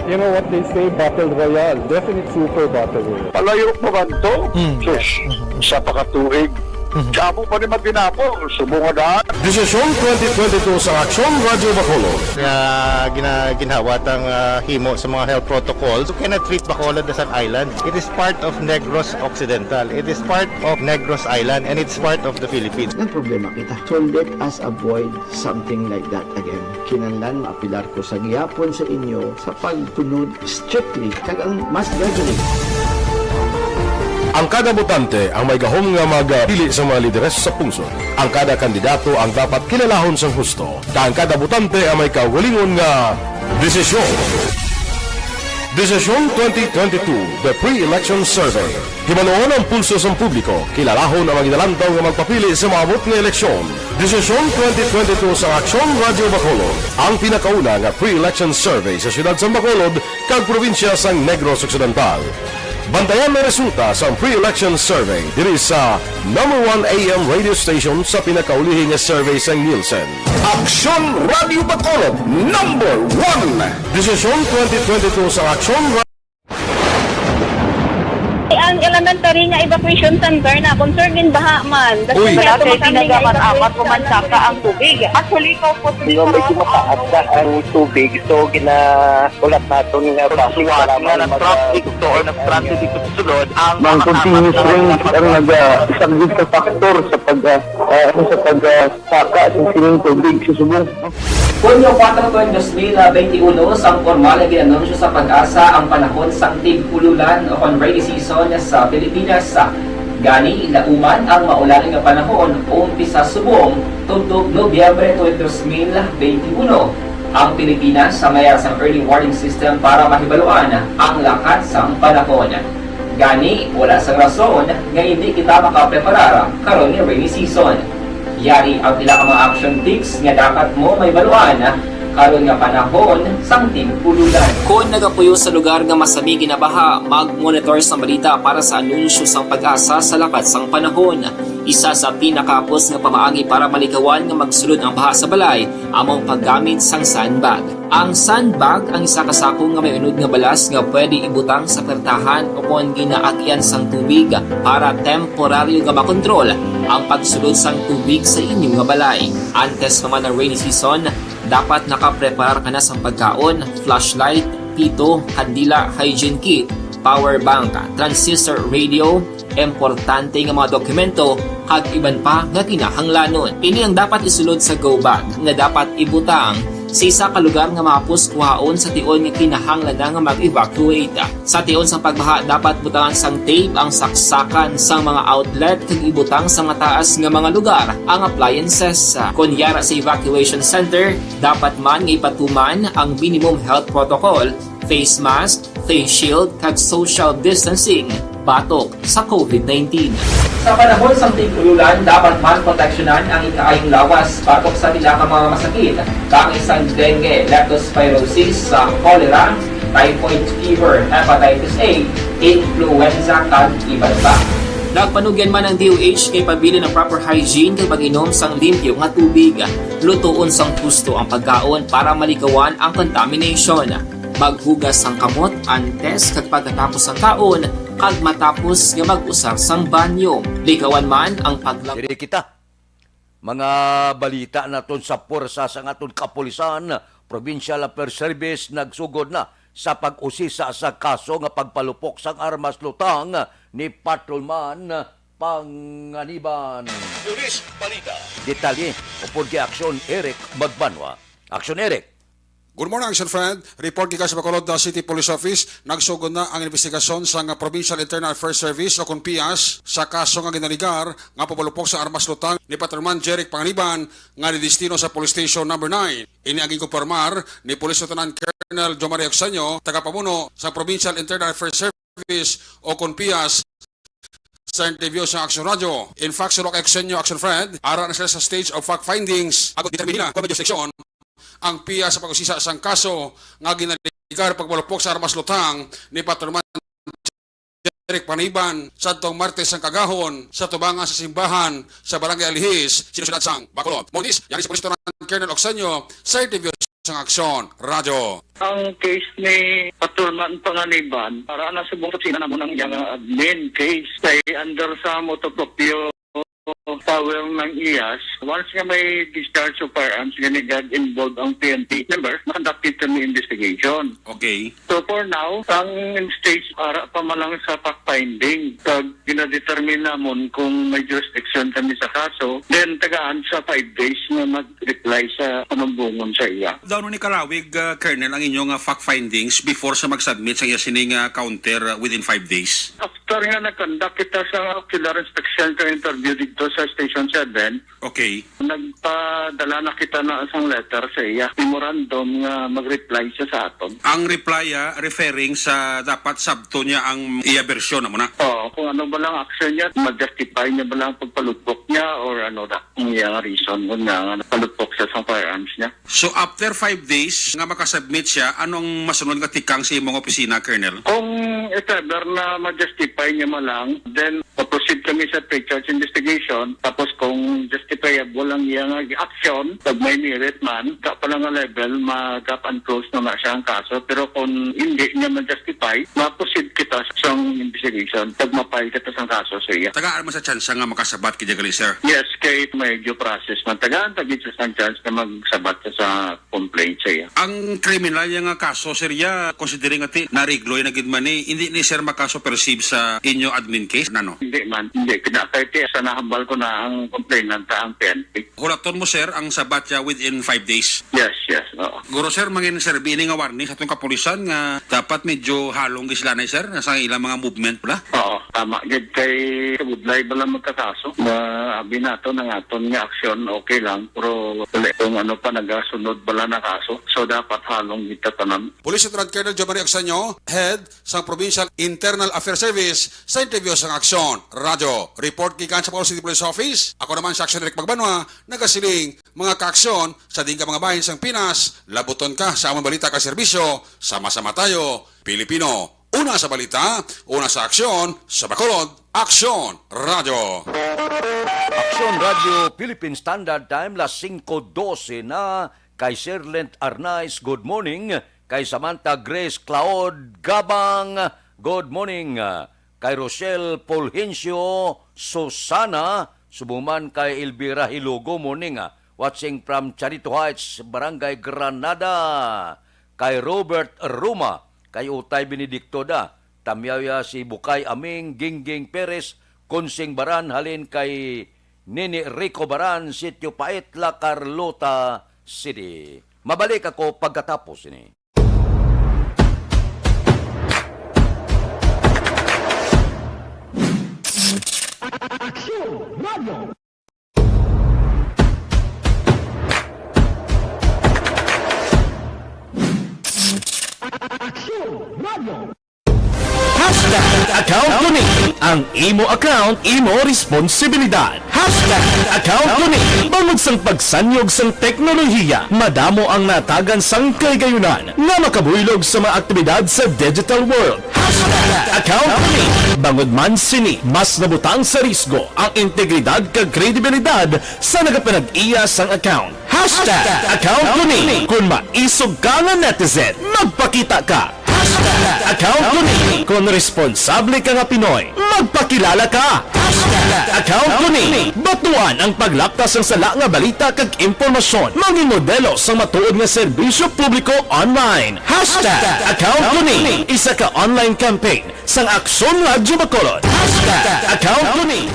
you know what they say, Battle Royale. Definitely super Battle Royale. Palayo mo ba ito? Sus, sa pakatuig. Kamo pa ni Magdinapo, subungadaan. Desisyon 2022 sa Aksyon Radyo Bacolod. Ginhawat ang himo sa mga health protocols. You cannot treat Bacolod as an island. It is part of Negros Occidental. It is part of Negros Island and it's part of the Philippines. Ang problema kita. So let us avoid something like that again. Kinahanglan maapilar ko sa gihapon sa inyo sa pagtunod strictly kag ang mas gradually. Ang kada botante ang may gahom nga magpili sa mga lideres sa pungsod. Ang kada kandidato ang dapat kilalahon sang husto. Ang kada botante ang may kaugalingon nga desisyon. Desisyon 2022, the pre-election survey. Himanuon ang pulso sa publiko, kilalahon ang magidalantaw nga magpapili sa maabot nga eleksyon. Desisyon 2022 sa Aksyon Radyo Bacolod, ang pinakauna nga pre-election survey sa siyudad sa Bacolod kag probinsya sang Negros Occidental. Bantayan na resulta sa pre-election survey diri sa #1 AM radio station sa pinakaulihi nga survey sa Nielsen. Aksyon Radio Bacolod, #1. Desisyon 2022 sa Aksyon Radio. Ang elementary nga evacuation center na concern din baha man. Uy. Kasi tinagaman apat kumansaka ang tubig. Actually, ikaw po Medyo mataas na ang tubig. So, ginaulat natin nga pasiwala nga ng traffic to or nag-traffic dito sa sulod. Ang continuous rain ang nag-isang sa factor sa pagsaka at sining tubig sa subong. Hunyo 4 2021, sang formal na ginanunsyo sa Pag-asa ang panahon sang tig-ululan o rainy season sa Pilipinas. Gani, lauman ang maulan nga panahon umpisa subong tuntog Nobyembre 2021. Ang Pilipinas sa mayroon sang early warning system para mahibaluan ang lakat sang panahon. Gani, wala sang rason nga hindi kita makapreparar karon ni rainy season. Yari ang pila ka mga action tips nga dapat mo may baluan karon nga panahon sang tig-ululan. Kung nagapuyo sa lugar nga masami ginabaha, mag-monitor sa balita para sa anunsyo sang Pag-asa sa lakat sang panahon. Isa sa pinakapos nga pamaagi para malikawan nga magsulod ang baha sa balay among paggamit sang sandbag. Ang sandbag ang isa kasako nga may unod nga balas nga pwede ibutang sa pertahan upon ginaagyan sang tubig para temporaryo nga makontrol ang pagsulod sang tubig sa inyong nga balay. Antes naman ng rainy season, dapat nakaprepare ka na sa pagkaon, flashlight, pito, kandila, hygiene kit, power bank, transistor radio, importante nga mga dokumento kag iban pa nga kinahanglanon. Ini ang dapat isulod sa go bag nga dapat ibutang sa isa ka lugar nga mapus kuhaon sa tion nga kinahanglan nga mag-evacuate. Sa tion sa pagbaha dapat butangan sang tape ang saksakan sa mga outlet kag ibutang sa mataas nga mga lugar ang appliances. Kunyara sa evacuation center, dapat man nga ipatuman ang minimum health protocol, face mask, face shield kag social distancing batok sa COVID-19. Sa panahon sa tig-ululan, dapat man proteksyonan ang ikaayong lawas batok sa nila ka mga masakit, kang isang dengue, leptospirosis, cholera, typhoid fever, hepatitis A, influenza, kag iban pa. Nagpanugyan man ang DOH kay pabili ng proper hygiene kay pag-inom sang limpyo nga tubig. Lutuon sang husto ang pagkaon para malikawan ang contamination. Maghugas sang kamot antes kag pagkatapos ang kaon kag matapos nga mag-usar sang banyo. Likawan man ang Diri kita. Mga balita naton sa pursa sa aton kapulisan, Provincial Affairs Service nagsugod na sa pag-usisa sa kaso nga pagpalupok sang armas lutang ni Patrolman Panganiban. Luis Balita. Detalye upod kay Aksyon Eric Magbanwa. Aksyon Eric. Good morning, Action Friend. Report gikan sa Bacolod City Police Office, nagsugod na ang investigasyon sa Provincial Internal Affairs Service o PIAS sa kaso nga ginaligar nga papalupok sa armas lutang ni Patrolman Jeric Panganiban nga nidestino sa Police Station No. 9. Ini ang ikupormar ni Police Lieutenant Colonel Jomario Oxenio, tagapamuno sa Provincial Internal Affairs Service o PIAS sa interview sa Action Radio. In fact, sulok Oxenio, Action Friend, ara na sila sa stage of fact findings agad determina kung jurisdiction ang PIA sa pag-usisa sang kaso nga ginaligar pagpalupok sa armas lutang ni Patrolman Jeric Panganiban sa tong Martes sang Kagahon sa tubangan sa simbahan sa Barangay Alihis, sinusunod sang Bacolod. Mundis, yan si Police Lieutenant Colonel Oxenio sa interview sang Aksyon Radio. Ang case ni Patrolman Panganiban, para na subong sina namo ng yang admin case kay under sa motopropyo power ng IAS. Once nga may discharge of firearms, ganigad involved ang PNP member, conducted kami investigation. Okay. So for now, ang stage para pa malang sa fact-finding. Pag ginadetermine namon kung may jurisdiction kami sa kaso, then tagaan sa 5 days na mag-reply sa panumbungon sa iya. Daw ni Karawig, Colonel, ang inyong fact findings before sa mag-submit sa iya sining counter within 5 days? After nga na-conduct kita sa ocular inspection ka interview dito sa Station 7, okay, nagpadala na kita na isang letter sa iya, memorandum nga mag-reply siya sa aton. Ang reply referring sa dapat sabto niya ang iya version mo na? Oo, kung ano ba lang action niya, mag-justify niya ba lang pagpalupok niya or ano na, ang iya reason kung nga napalupok siya sa firearms niya. So after 5 days nga makasubmit siya, anong masunod nga tikang sa imong opisina, Colonel? Kung if ever na ma-justify niya malang, then proceed kami sa pre-charge investigation. Tapos kung justifiable ang iyang action, pag may merit man, ka pa lang ang level, mag-up and close na siya ang kaso. Pero kung hindi niya ma-justify, ma-proceed kita sa investigation. Pag mapile kita sa kaso sa iya. Tagaan mo sa chance nga makasabat kaya gali, sir? Yes, kay may due process man. Tagaan, tagit sa chance na magsabat sa complaint sa iya. Ang criminal yung kaso, sir, ya, considering ati narigloy na gidman hindi ni sir makaso perceive sa inyo admin case, nano? Hindi man, hindi. Kinakaya sa nahambal ko na ang complainant ang PNP. Hulaton mo, sir, ang sabat niya within 5 days? Yes, yes. Oo. Guro, sir, mangin sir, bini nga warning sa itong kapulisan nga dapat medyo halong gislanay, sir, nasa ilang mga movement pula? Oo, tama. Gid kay kabudlay ba lang magkakaso? Maabi nato ng aton nga aksyon, okay lang. Pero kung ano pa, nagasunod bala na kaso. So dapat halong kita tanan. Police Lieutenant Colonel Jomario Oxenio, Head sa Provincial Internal Affairs Service sa interview sa Aksyon Radio. Report gikan sa Bacolod City Police Office. Ako naman si Aksyon Eric Magbanwa, nagasiling mga kaaksyon sa dingka mga bahin sang Pinas. Labuton ka sa among balita ka serbisyo. Sama-sama tayo, Pilipino. Una sa balita, una sa aksyon, sa Bacolod, Aksyon Radio. Aksyon Radio Philippine Standard Time, las 5:12 na. Kay Sir Lent Arnaiz, good morning. Kay Samantha Grace Claude Gabang, good morning. Kay Rochelle Fulgencio Susana, subuman kay Elvira Hilugo, morning. Watching from Charito Heights, Barangay Granada. Kay Robert Ruma, kay Utay Benedicto da. Tamyaya si Bukay Aming, Gingging Perez, Kunsing Baran, halin kay Nini Rico Baran, Sitio Paitla, Carlota City. Mabalik ako pagkatapos ini. Aksyon Radio! Aksyon Radio! Hashtag account ko ni ang imo account, imo responsibilidad. Hashtag account ko ni bangod sang pagsanyog sang teknolohiya, madamo ang natagan sang kaygayunan nga makabuylog sa mga aktibidad sa digital world. Hashtag account ko ni bangod man sini mas nabutang sa risgo ang integridad kag kredibilidad sa nagapanag-iya sang account. Hashtag account ko ni kung maisog ka nga netizen, magpakita ka. Hashtag account ko ni kung responsable ka nga Pinoy, magpakilala ka. Hashtag account ko ni batuan ang paglaptas ng sala nga balita kag impormasyon, maging modelo sa matuod nga serbisyo publiko online. Hashtag account ko ni isa ka online campaign sang Aksyon Radyo Bacolod. Hashtag account ko ni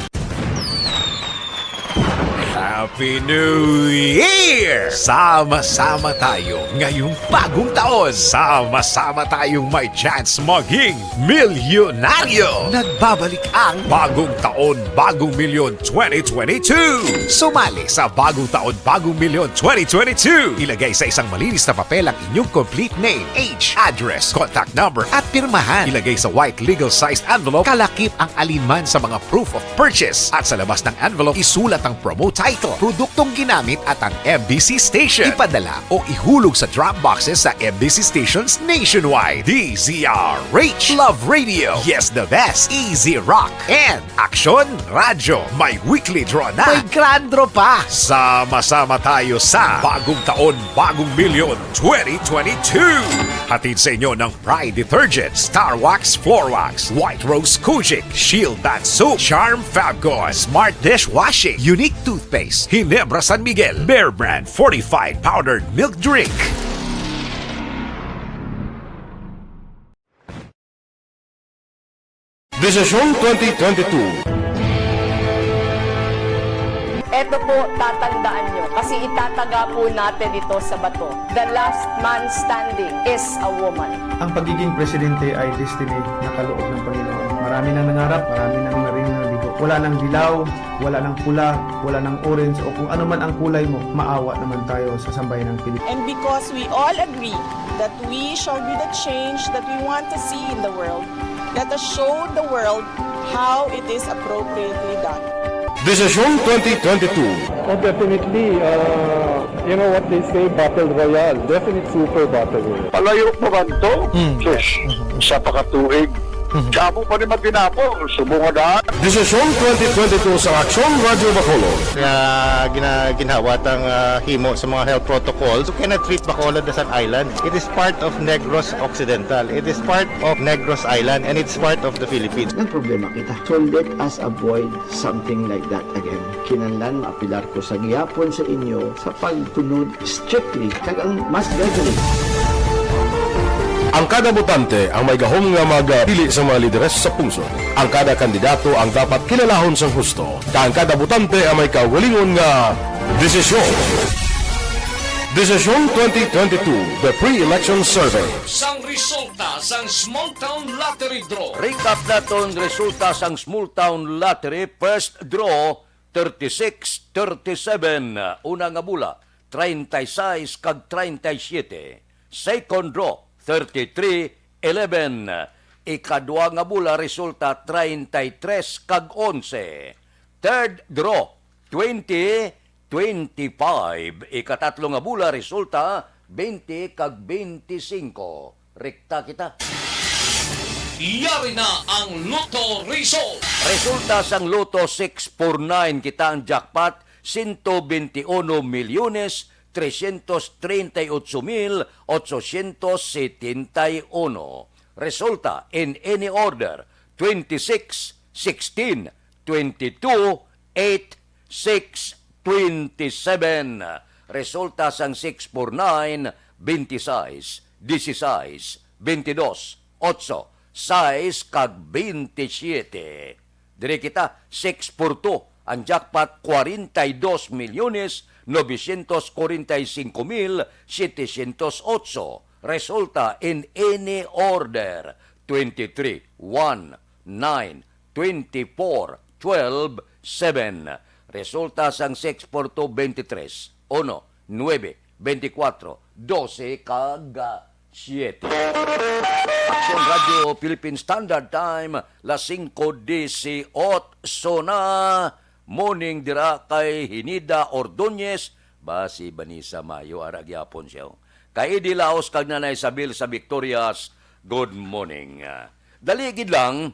Happy New Year! Sama-sama tayo ngayong bagong taon. Sama-sama tayong may chance maging milyonaryo. Nagbabalik ang Bagong Taon, Bagong Milyon 2022. Sumali sa Bagong Taon, Bagong Milyon 2022. Ilagay sa isang malinis na papel ang inyong complete name, age, address, contact number at pirmahan. Ilagay sa white legal-sized envelope, kalakip ang alinman sa mga proof of purchase. At sa labas ng envelope, isulat ang promo title, produktong ginamit at ang MBC station. Ipadala o ihulog sa drop boxes sa MBC stations nationwide. DZRH, Love Radio, Yes the Best, Easy Rock, and Aksyon Radyo. May weekly draw na. May grand draw pa. Sama-sama tayo sa Bagong Taon, Bagong Milyon 2022. Hatid sa inyo ng Pride Detergent, Star Wax Floor Wax, White Rose Kojic, Shield Bath Soap, Charm Fabcon, Smart Dishwashing, Unique Toothpaste, Ginebra San Miguel, Bear Brand Fortified Powdered Milk Drink. Desisyon 2022. Ito po, tatandaan nyo, kasi itataga po natin ito sa bato. The last man standing is a woman. Ang pagiging presidente ay destiny na kaloob ng Panginoon. Marami nang nangarap, marami nang narinig na bigo. Wala nang dilaw, wala nang pula, wala nang orange, o kung ano man ang kulay mo, maawa naman tayo sa sambayan ng Pilipinas. And because we all agree that we shall be the change that we want to see in the world, let us show the world how it is appropriately done. Desisyon 2022. Oh, definitely, you know what they say, Battle Royale. Definite super Battle Royale. Palayo pa man to? Sus, sa pakatuig. Sabo pa rin magdinapo, subungan. Desisyon 2022 sa Aksyon Radyo Bacolod. Kaya ginhawat ang himo sa mga health protocols. You cannot treat Bacolod as an island. It is part of Negros Occidental. It is part of Negros Island and it's part of the Philippines. Ang problema kita. So let us avoid something like that again. Kinahanglan maapilar ko sa gihapon sa inyo sa pagtunod strictly kag ang mas gagaling. Ang kada botante ang may gahom nga magpili sa mga lideres sa pungsod. Ang kada kandidato ang dapat kilalahon sang husto. Ang kada botante ang may kaugalingon nga desisyon. Desisyon 2022, the pre-election survey. Sang resulta sang Small Town Lottery Draw. Recap naton resulta sang Small Town Lottery. First draw 36-37. Una nga bula 36 kag 37. Second draw 33-11. Ikadua nga bula resulta 33 kag 11. Third draw 20-25. Ikatatlo nga bula resulta 20 kag 25. Rekta kita. Yari na ang Lotto Result. Resulta sang Loto 649 kita ang jackpot 121,338,871. Resulta in any order 26, 16, 22, 8, 6, 27. Resulta sang 649 26, 16, 22, 8, 6 kag 27. Dire kita 642 ang jackpot 42,945,708. Resulta in any order 23, 1, 9, 24, 12, 7. Resulta sang 642 23, 1, 9, 24, 12 kag 7. Action Radio Philippine Standard Time, las 5:18 na. Morning dira kay Hinida Ordonez, basi Banisa Mayo, aragyapon siya. Kay Edi Laos kag Nanay Sabil sa Victorias, good morning. Daligid lang,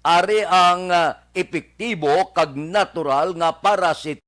ari ang epektibo kag natural nga parasit.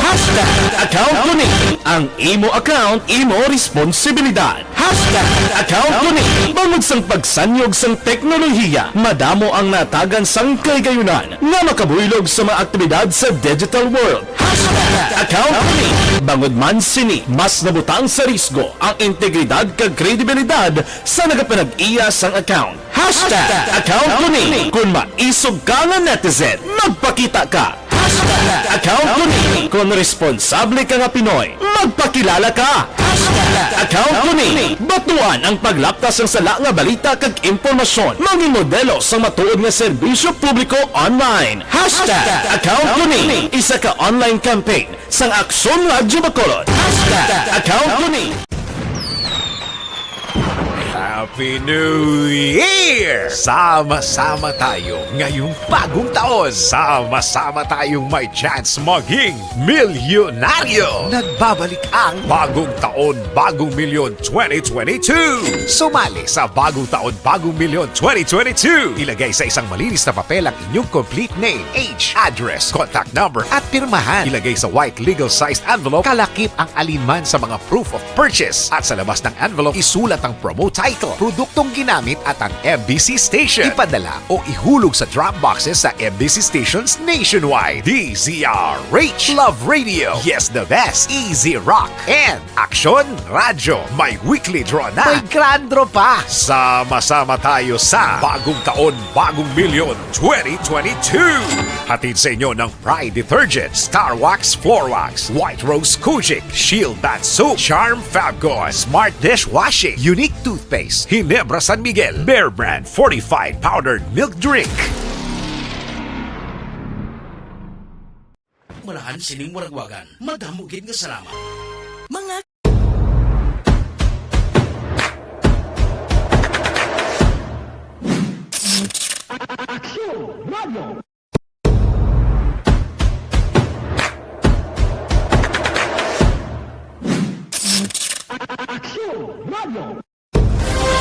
Hashtag account kuning. Ang imo account, imo responsibilidad. Hashtag account kuning. Bangod sang pagsanyog sang teknolohiya, madamo ang natagan sang kaygayunan nga makabuylog sa mga aktibidad sa digital world. Hashtag account kuning. Bangod man sini, mas nabutang sa risgo ang integridad kag kredibilidad sa nagapanag-iya sang account. Hashtag account kuning. Kung maisog ka nga netizen, magpakita ka. Hashtag account kuning. Kung responsable ka nga Pinoy, magpakilala ka. Hashtag account kuning. Batuan ang paglaptas ng sala nga balita kag impormasyon. Maging modelo sa matuod nga serbisyo publiko online. Hashtag account kuning. Isa ka online campaign sang Aksyon Radyo Bacolod. Hashtag account kuning. Happy New Year! Sama-sama tayo ngayong bagong taon. Sama-sama tayong may chance maging milyonaryo. Nagbabalik ang Bagong Taon, Bagong Milyon 2022. Sumali sa Bagong Taon, Bagong Milyon 2022. Ilagay sa isang malinis na papel ang inyong complete name, age, address, contact number at pirmahan. Ilagay sa white legal-sized envelope, kalakip ang alinman sa mga proof of purchase. At sa labas ng envelope, isulat ang promo title, produktong ginamit at ang MBC station. Ipadala o ihulog sa drop boxes sa MBC stations nationwide. DZRH, Love Radio, Yes the Best, Easy Rock, and Aksyon Radyo. May weekly draw na. May grand draw pa. Sama-sama tayo sa Bagong Taon, Bagong Milyon 2022. Hatid sa inyo ng Pride Detergent, Star Wax Floor Wax, White Rose Kojic, Shield Bath Soap, Charm Fabgone, Smart Dishwashing, Unique Toothpaste, Ginebra San Miguel, Bear Brand Fortified Powdered Milk Drink. Manahan sining muragwagan, madamugid nga salamat. Mga Aksyon Radio.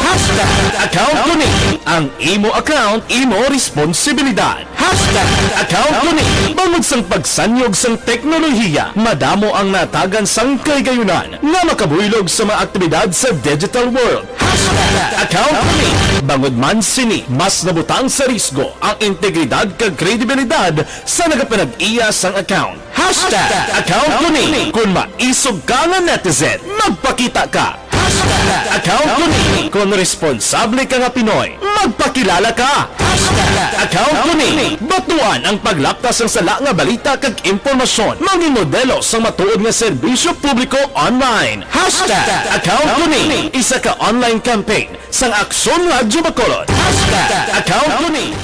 Hashtag account kuning. Ang imo account, imo responsibilidad. Hashtag account kuning. Bangod sang pagsanyog sang teknolohiya, madamo ang natagan sang kaygayunan nga makabuylog sa mga aktibidad sa digital world. Hashtag account kuning. Bangod man sini, mas nabutang sa risgo ang integridad kag kredibilidad sa nagapanag-iya sang account. Hashtag account kuning. Kung maisog ka nga netizen, magpakita ka. Hashtag account kuning. Kung responsable ka nga Pinoy, magpakilala ka. Hashtag account kuning. Batuan ang paglaptas ng sala nga balita kag impormasyon. Maging modelo sa matuod nga serbisyo publiko online. Hashtag account kuning. Isa ka online campaign sang Aksyon Radyo Bacolod. Hashtag account kuning.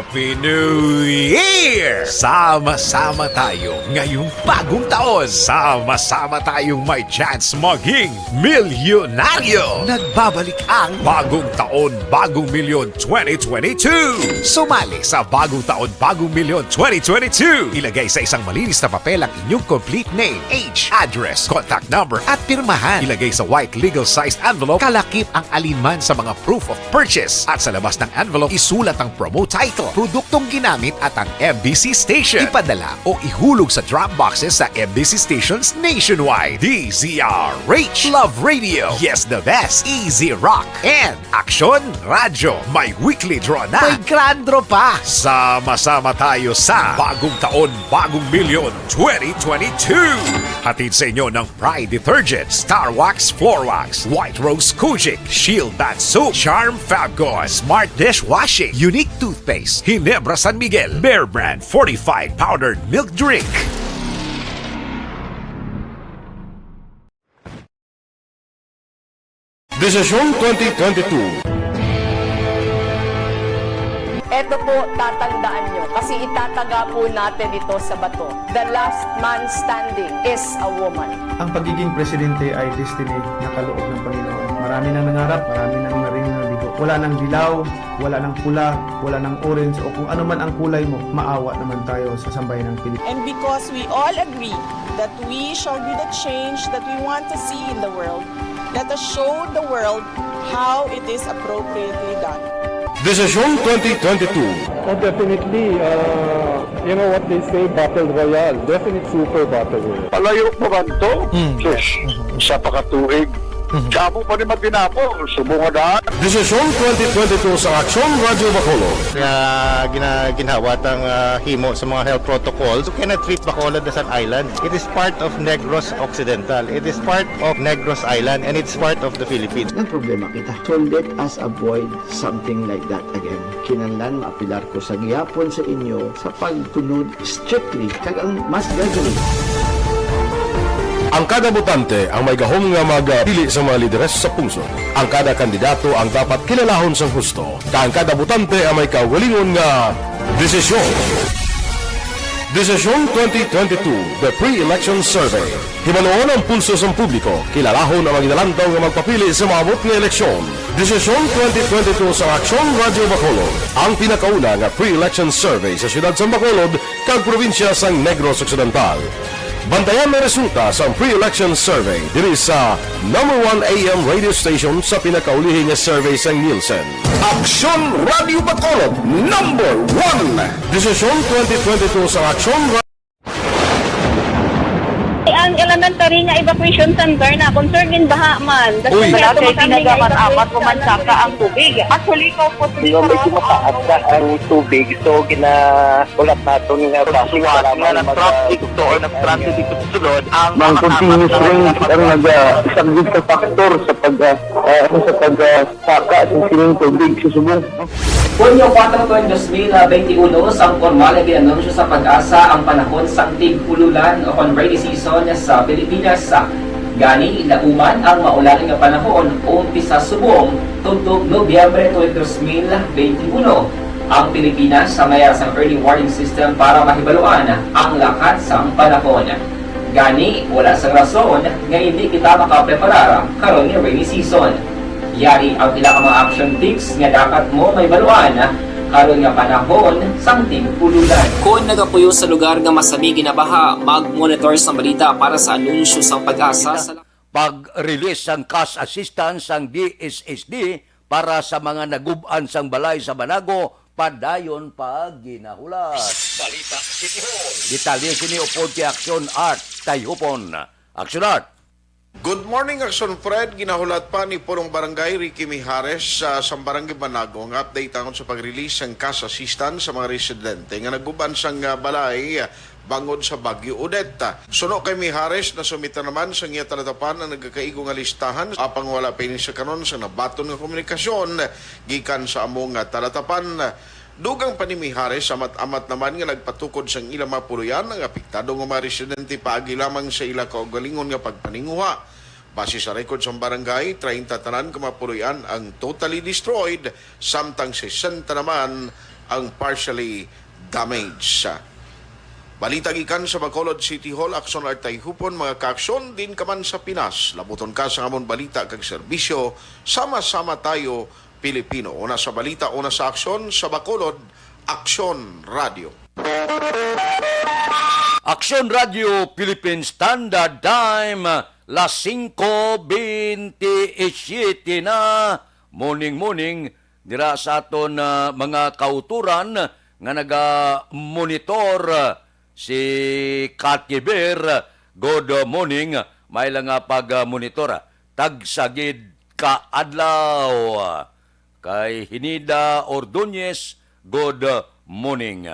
Happy New Year! Sama-sama tayo ngayong bagong taon. Sama-sama tayong may chance maging milyonaryo. Nagbabalik ang Bagong Taon, Bagong Milyon 2022. Sumali sa Bagong Taon, Bagong Milyon 2022. Ilagay sa isang malinis na papel ang inyong complete name, age, address, contact number at pirmahan. Ilagay sa white legal-sized envelope, kalakip ang alinman sa mga proof of purchase. At sa labas ng envelope, isulat ang promo title, produktong ginamit at ang MBC station. Ipadala o ihulog sa drop boxes sa MBC stations nationwide. DZRH, Love Radio, Yes the Best, Easy Rock, and Action Radyo. May weekly draw na. May grand draw pa. Sama-sama tayo sa Bagong Taon, Bagong Milyon 2022. Hatid sa inyo ng Pride Detergent, Star Wax Floor Wax, White Rose Kojic, Shield Bath Soap, Charm Fabgon, Smart Dishwashing, Unique Toothpaste, Ginebra San Miguel, Bear Brand Fortified Powdered Milk Drink. Desisyon 2022. Ito po, tatandaan nyo, kasi itataga po natin ito sa bato. The last man standing is a woman. Ang pagiging presidente ay destiny na kaloob ng Panginoon. Marami nang nangarap, marami nang naring nabigo. Wala nang dilaw, wala nang pula, wala nang orange, o kung ano man ang kulay mo, maawa naman tayo sa sambayan ng Pilipinas. And because we all agree that we shall be the change that we want to see in the world, let us show the world how it is appropriately done. Desisyon 2022. Definitely, you know what they say, Battle Royale. Definitely super Battle Royale. Palayo mo ba ito? Sus, sa pakatuig. Kamo pa ni Matinapo, subungadaan. Desisyon 2022 sa Aksyon Radyo Bacolod. Kaya ginhawatang himo sa mga health protocols. You cannot treat Bacolod as an island. It is part of Negros Occidental. It is part of Negros Island and it's part of the Philippines. Ang problema kita. So let us avoid something like that again. Kinahanglan maapilar ko sa gihapon sa inyo sa pagtunod strictly kag ang mas gagawin. Ang kada botante ang may gahom nga magpili sa mga lideres sa pungsod. Ang kada kandidato ang dapat kilalahon sa husto. Ang kada botante ang may kaugalingon nga desisyon. Desisyon 2022, the pre-election survey. Himanuon ang pulso sa publiko, kilalahon ang maginalantaw nga magpapili sa maabot nga eleksyon. Desisyon 2022 sa Aksyon Radyo Bacolod, ang pinakauna nga pre-election survey sa siyudad sa Bacolod kag probinsya sa Negros Occidental. Bantayan na resulta sa pre-election survey diri sa #1 AM radio station sa pinakaulihing nga survey sa Nielsen. Aksyon Radio Bacolod, #1. Desisyon 2022 sa Aksyon Radio. Ang elementary nga evacuation center na concern in baha man. Uy, dati pinagaman apat kumansaka ang tubig. Actually, ko po medyo mataas na ang tubig. So, ginaulat natin nga pasiwala nga ng traffic to or ng traffic dito sa sulod. Ang continuous rain ang nag-isang sa factor sa pagsaka at sining tubig sa subong. Hunyo 4 tuwing 2021, sang formal ay ginanunsyo sa Pag-asa ang panahon sang tig-ululan o rainy season sa Pilipinas. Gani, ilauman ang maulaling nga panahon o umpisa subong tugtog Nobyembre 2021. Ang Pilipinas sa mayroon sang early warning system para mahibaluan ang lakat sang panahon. Gani, wala sang rason nga hindi kita makapreparar karon nga rainy season. Yari ang ilang mga action tips nga dapat mo may baluan karon nga panahon sang tig-ululan. Kung nagapuyo sa lugar nga masami ginabaha, mag-monitor sa balita para sa anunsyo sang Pag-asa. Pag-release sang cash assistance sang DSSD para sa mga nagub-an sang balay sa Banago, padayon pag ginahulat. Balita City Hall. Detalye sini upod kay Aksyon Art Tayhupon. Aksyon Art. Good morning, Action Fred. Ginahulat pa ni Purong Barangay Ricky Mijares sa Barangay Banago ang update tungkol sa pag-release ng cash assistance sa mga residente nga naguban sang balay bangod sa Bagyo Odette. Suno kay Mijares na sumita naman sa iya talatapan ang nagkakaigo nga listahan apang wala pa sa kanon sa nabaton nga komunikasyon gikan sa among talatapan. Dugang pa ni Mijares, amat-amat naman nga nagpatukod sang ilang mapuluyan ang apektado nga mga residente paagi lamang sa ila kaugalingon nga pagpaninguha. Base sa record sa barangay, 30 tanan ka mapuluyan ang totally destroyed, samtang 60 naman ang partially damaged. Balita gikan sa Bacolod City Hall, aksyon artay hupon mga kaaksyon din kaman sa Pinas. Labuton ka sa amon balita kag serbisyo, sama-sama tayo Pilipino. Una sa balita, una sa aksyon sa Bacolod, Aksyon Radio. Aksyon Radio Philippine Standard Time, las 5:27 na. Morning, dira sa aton mga kauturan nga naga-monitor si Cathy Bear. Good morning, may lang nga pag-monitor. Tagsagid ka adlaw. Kay Hinida Ordonez, good morning.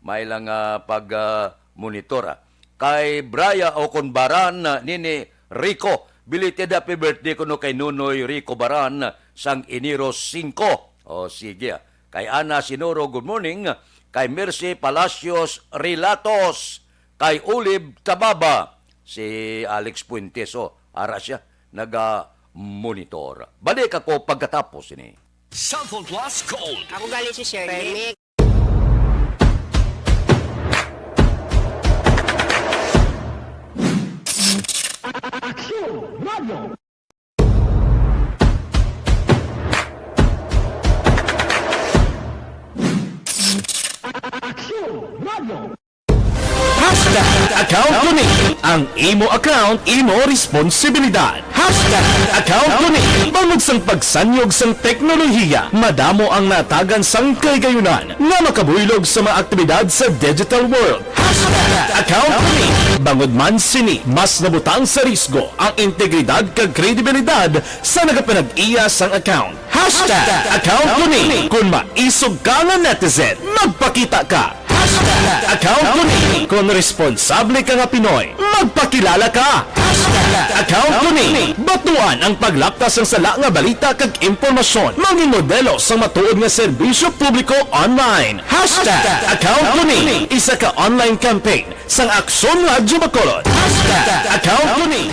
May lang pag-monitor. Kay Braya Oconbaran, nini Rico, belated happy birthday ko no kay Nunoy Rico Baran, sang Enero 5. O sige. Kay Ana Sinoro, good morning. Kay Mercy Palacios Relatos. Kay Olive Tababa. Si Alex Puentes, ara siya, naga-monitor. Balik ako pagkatapos ini. Cellphone Plus Gold. Ako galing si Shirley. Hashtag account ko ni. Ang imo account, imo responsibilidad. Hashtag account ko ni. Bangod sang pagsanyog sang teknolohiya, madamo ang natagan sang kaygayunan nga makabuylog sa mga aktibidad sa digital world. Hashtag account ko ni. Bangod man sini, mas nabutang sa risgo ang integridad kag kredibilidad sa nagapanag-iya sang account. Hashtag account ko ni. Kung maisog ka nga netizen, magpakita ka. Hashtag account ko ni. Kung responsable ka nga Pinoy, magpakilala ka. Hashtag account ko ni. Batuan ang paglaptas ng sala nga balita kag impormasyon. Maging modelo sa matuod nga serbisyo publiko online. Hashtag account ko ni. Isa ka online campaign sang Aksyon Radyo Bacolod. Hashtag account ko ni.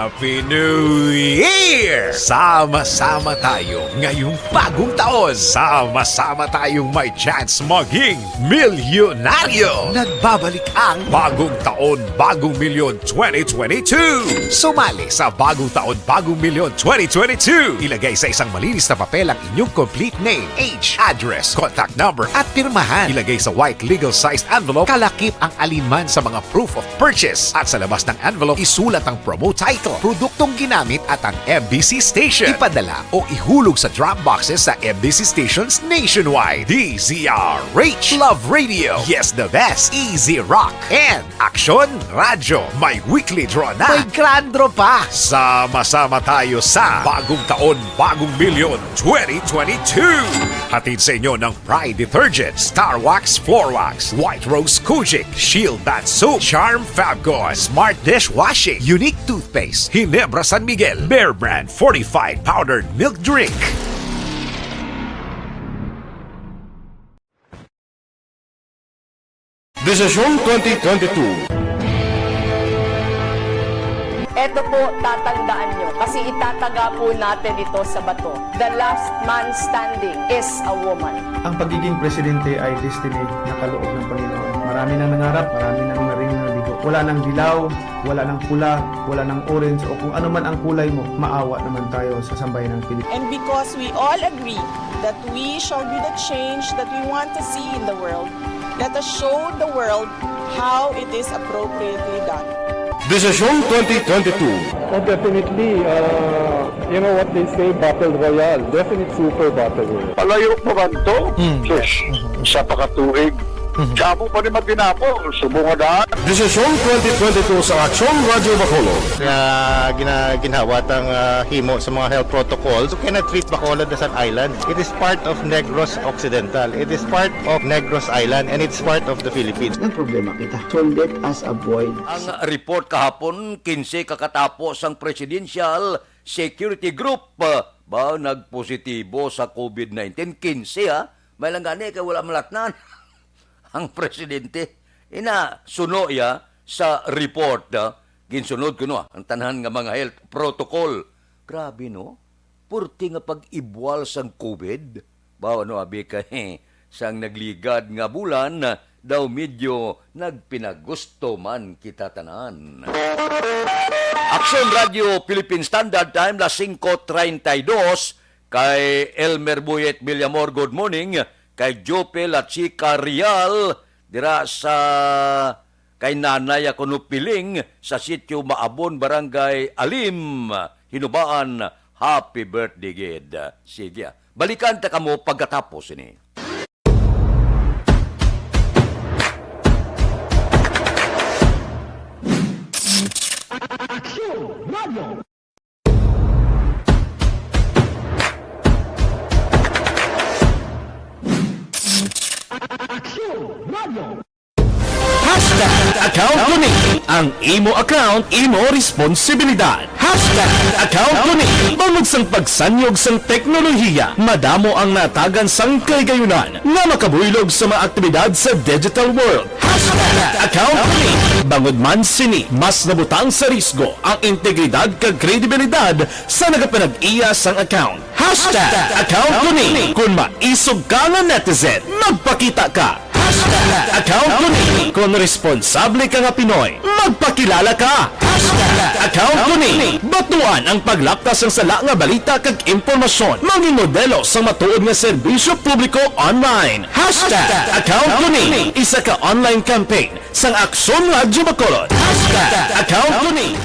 Happy New Year! Sama-sama tayo ngayong bagong taon. Sama-sama tayong may chance maging milyonaryo. Nagbabalik ang Bagong Taon, Bagong Milyon 2022. Sumali sa Bagong Taon, Bagong Milyon 2022. Ilagay sa isang malinis na papel ang inyong complete name, age, address, contact number at pirmahan. Ilagay sa white legal-sized envelope, kalakip ang alinman sa mga proof of purchase. At sa labas ng envelope, isulat ang promo title, produktong ginamit at ang MBC station. Ipadala o ihulog sa drop boxes sa MBC stations nationwide. DZRH, Love Radio, Yes the Best, Easy Rock, and Aksyon Radyo. May weekly draw na. May grand draw pa. Sama-sama tayo sa Bagong Taon, Bagong Milyon 2022. Hatid sa inyo ng Pride Detergent, Star Wax Floor Wax, White Rose Kojic, Shield Bath Soap, Charm Fabgo, Smart Dishwashing, Unique Toothpaste, Ginebra San Miguel, Bear Brand Fortified Powdered Milk Drink. Desisyon 2022. Ito po, tatandaan nyo, kasi itataga po natin ito sa bato. The last man standing is a woman. Ang pagiging presidente ay destiny na kaloob ng Panginoon. Marami nang nangarap, marami nang naring nabigo. Wala nang dilaw, wala nang pula, wala nang orange, o kung ano man ang kulay mo, maawa naman tayo sa sambayan ng Pilipinas. And because we all agree that we shall be the change that we want to see in the world, let us show the world how it is appropriately done. Desisyon 2022. Oh, definitely, you know what they say, Battle Royale. Definite super Battle Royale. Palayo pa man to? Sus, sa pakatuig. Sabo pa rin magdinapo, subungadaan. Desisyon 2022 sa Aksyon Radyo Bacolod. Ginhawat ang himo sa mga health protocols. You cannot treat Bacolod as an island. It is part of Negros Occidental. It is part of Negros Island and it's part of the Philippines. Ang problema kita, solve it as a void. Ang report kahapon, 15 kakatapos ang Presidential Security Group ba nagpositibo sa COVID-19. 15 may lang gani kay wala malatnan. Ang presidente, suno ya sa report, ginsunod ko no, ang tanan nga mga health protocol. Grabe no, purti nga pag-ibwal sang COVID, Bawa no abi kay sang nagligad nga bulan daw medyo nagpinagusto man kita tanan. Action Radio Philippine Standard Time las 5:32 kay Elmer Buyet Villamor, good morning. Kay Jopel at Chica Rial dira sa kay Nanay Akuno Piling sa sitio Maabon, Barangay Alim, Hinubaan. Happy birthday, Gid. Sige. Balikan ta kamo pagkatapos ini. Hashtag account ko ni ang imo account, imo responsibilidad. Hashtag account ko ni bangod sang pagsanyog sang teknolohiya, madamo ang natagan sang kaygayunan nga makabuylog sa mga aktibidad sa digital world. Hashtag account ko ni bangod man sini mas nabutang sa risgo ang integridad kag kredibilidad sa nagapanag-iya sang account. Hashtag account ko ni kung maisog ka nga netizen, magpakita ka. Hashtag account ko ni kung responsable ka nga Pinoy, magpakilala ka. Hashtag account ko ni batuan ang paglaptas ng sala nga balita kag impormasyon, maging modelo sa matuod nga serbisyo publiko online. Hashtag account ko ni isa ka online campaign sang Aksyon Radyo Bacolod. Hashtag account ko ni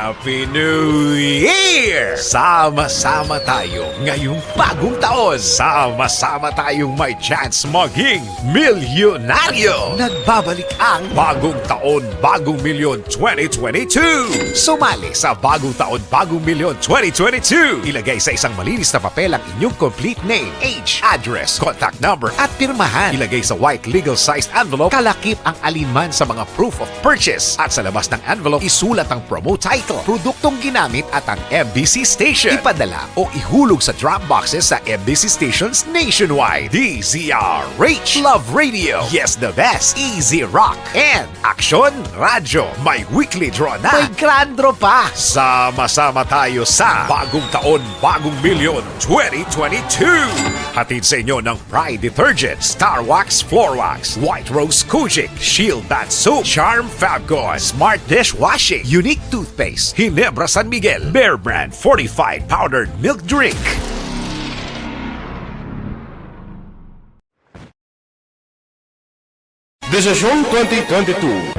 Happy New Year! Sama-sama tayo ngayong bagong taon. Sama-sama tayong may chance maging milyonaryo. Nagbabalik ang Bagong Taon, Bagong Milyon 2022. Sumali sa Bagong Taon, Bagong Milyon 2022. Ilagay sa isang malinis na papel ang inyong complete name, age, address, contact number at pirmahan. Ilagay sa white legal-sized envelope, kalakip ang alinman sa mga proof of purchase. At sa labas ng envelope, isulat ang promo title, produktong ginamit at ang MBC station. Ipadala o ihulog sa drop boxes sa MBC stations nationwide. DZRH, Love Radio, Yes the Best, Easy Rock, and Action Radio. May weekly draw na. May grand draw pa. Sama-sama tayo sa Bagong Taon, Bagong Milyon 2022. Hatid sa inyo ng Pride Detergent, Star Wax Floor Wax, White Rose Kojic, Shield Bath Soap, Charm Fabgone, Smart Dishwashing, Unique Toothpaste, Ginebra San Miguel, Bear Brand Fortified Powdered Milk Drink. Desisyon 2022.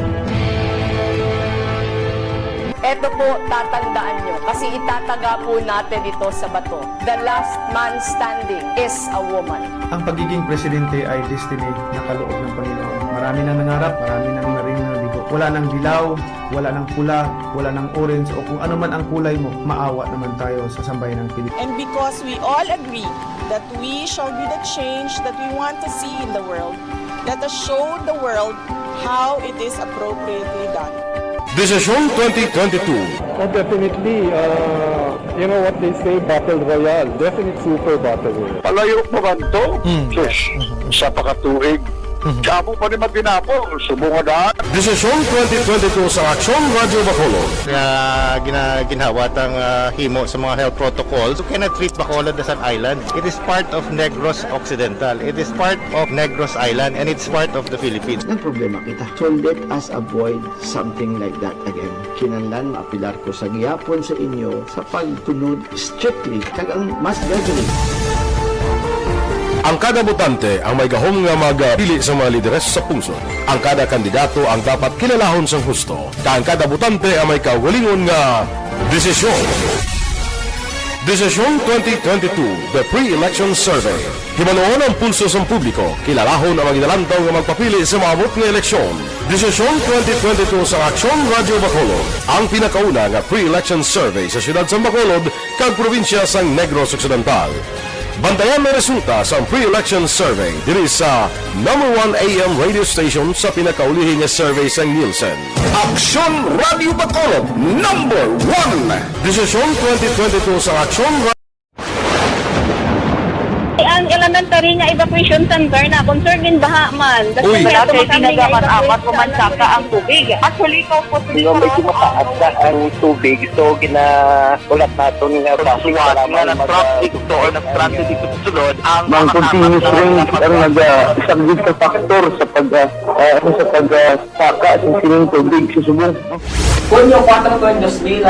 Ito po, tatandaan nyo, kasi itataga po natin ito sa bato. The last man standing is a woman. Ang pagiging presidente ay destiny na kaloob ng Panginoon. Marami nang nangarap, marami nang naring nabigo. Wala nang dilaw, wala nang pula, wala nang orange, o kung ano man ang kulay mo, maawa naman tayo sa sambayan ng Pilipinas. And because we all agree that we shall be the change that we want to see in the world, let us show the world how it is appropriately done. Desisyon 2022. Oh, definitely, you know what they say, Battle Royale. Definitely super Battle Royale. Palayo pa man to? Sus, sa pakatuig. Kamo pa ni Magdinapo, subungan. Desisyon 2022 sa Aksyon Radio Bacolod. Ginhawat ang himo sa mga health protocols. You cannot treat Bacolod as an island. It is part of Negros Occidental. It is part of Negros Island and it's part of the Philippines. Ang problema kita. So let us avoid something like that again. Kinahanglan maapilar ko sa gihapon sa inyo sa pagtunod strictly kag ang mas gagawin. Ang kada botante ang may gahom nga magpili sa mga lideres sa pungsod. Ang kada kandidato ang dapat kilalahon sang husto. Ang kada botante ang may kaugalingon nga desisyon. Desisyon 2022, the pre-election survey. Himanuon ang pulso sa publiko, kilalahon ang magidalantaw nga magpapili sa maabot nga eleksyon. Desisyon 2022 sa Aksyon Radio Bacolod, ang pinakauna nga pre-election survey sa siyudad sa Bacolod kag probinsya sang Negros Occidental. Bantayan may resulta sa pre-election survey diri sa #1 AM radio station sa pinakaulihing nga survey sa Nielsen. Aksyon Radio Bacolod, #1. Desisyon 2022 sa Aksyon Radio. Ang nanan tari nga evacuation center na concern din baha man. Uy, nga kaya pinagaman-amat kumansaka ang tubig. Actually, ikaw po Medyo mataas na ang tubig. So, ulat natin nga pasiwat nga nag-traffic to or nag-traffic dito sa sulod. Ang continuous rain ang nag-subject sa factor sa pagsaka sa sining tubig sa subong. Kunyo 4 2021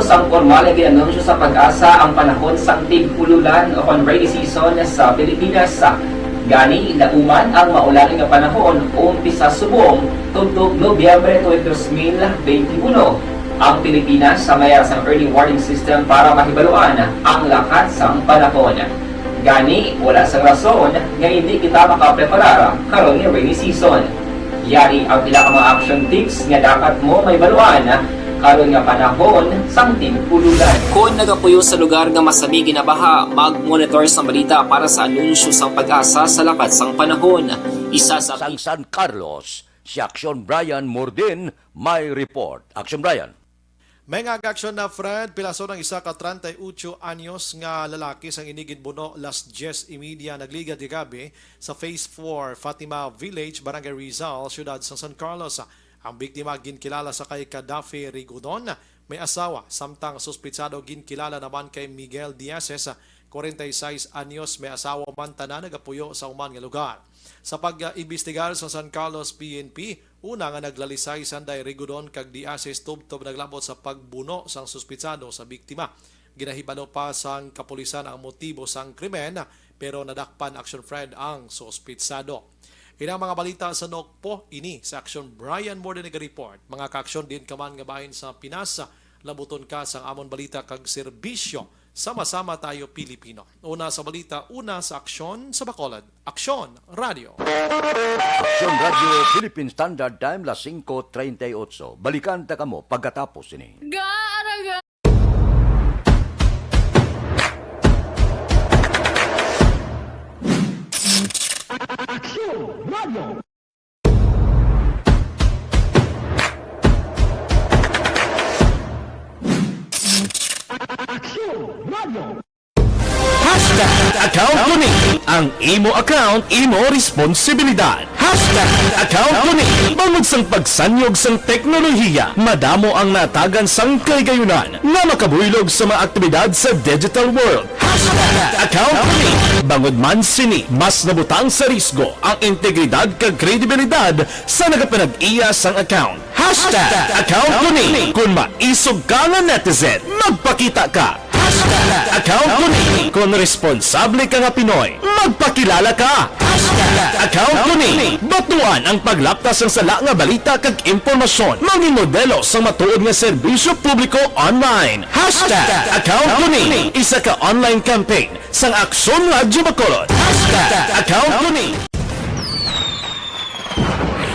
sang formal ay ginanunsyo sa pag-asa ang panahon sang tig-ululan o rainy season sa Pilipinas. Gani, lauman ang maulaling nga panahon umpisa subong tugtog Nobyembre 2021. Ang Pilipinas sa mayroon sang early warning system para mahibaluan ang lakat sang panahon. Gani, wala sang rason nga hindi kita makapreparar karon nga rainy season. Yari ang pila ka mga action tips nga dapat mo may baluan karon nga panahon sang tig-ululan. Kung nagapuyo sa lugar nga masami ginabaha, mag-monitor sa balita para sa anunsyo sang pag-asa sa lakat sang panahon. Isa sa San Carlos, si Action Brian Mordin may report. Action Brian. May nga aksyon na Fred, pilaso ng isa ka 38 anyos nga lalaki sang inigid buno las 10:30 nagliga di gabi sa Phase 4 Fatima Village, Barangay Rizal, siyudad sa San Carlos. Ang biktima ginkilala sa kay Kadafi Rigudon, may asawa, samtang suspitsado ginkilala naman kay Miguel Diases, 46 anyos, may asawa man tanan nagapuyo sa uman nga lugar. Sa pag-imbestigar sa San Carlos PNP, una nga naglalisay Sanday Rigudon kag Diases tubtob naglabot sa pagbuno sang suspitsado sa biktima. Ginahibalo pa sang kapulisan ang motibo sang krimen pero nadakpan Action Fred ang suspitsado. Inang mga balita sa Nokpo, ini sa Action Brian Morden report. Mga ka-aksyon din kaman nga bahin sa Pinas, labuton ka sang amon balita kag serbisyo. Sama-sama tayo Pilipino. Una sa balita, una sa aksyon sa Bacolod. Aksyon Radio. Action Radio Philippine Standard Time, las 5:38. Balikan ta kamo pagkatapos ini. Action Radio. Hashtag account ko ni. Ang imo account, imo responsibilidad. Hashtag account ko ni. Bangod sang pagsanyog sang teknolohiya, madamo ang natagan sang kaygayunan na makabuylog sa mga aktibidad sa digital world. Hashtag account ko ni. Bangod man sini, mas nabutang sa risgo ang integridad kag kredibilidad sa nagapanag-iya sang account. Hashtag account ko ni. Kung maisog ka nga netizen, magpakita ka. Hashtag account ko ni. Kung responsable ka nga Pinoy, magpakilala ka. Hashtag account ko ni. Batuan ang paglaptas ng sala nga balita kag impormasyon. Manging modelo sa matuod nga serbisyo publiko online. Hashtag account ko ni. Isa ka online campaign sang Aksyon Radyo Bacolod. Hashtag account ko ni.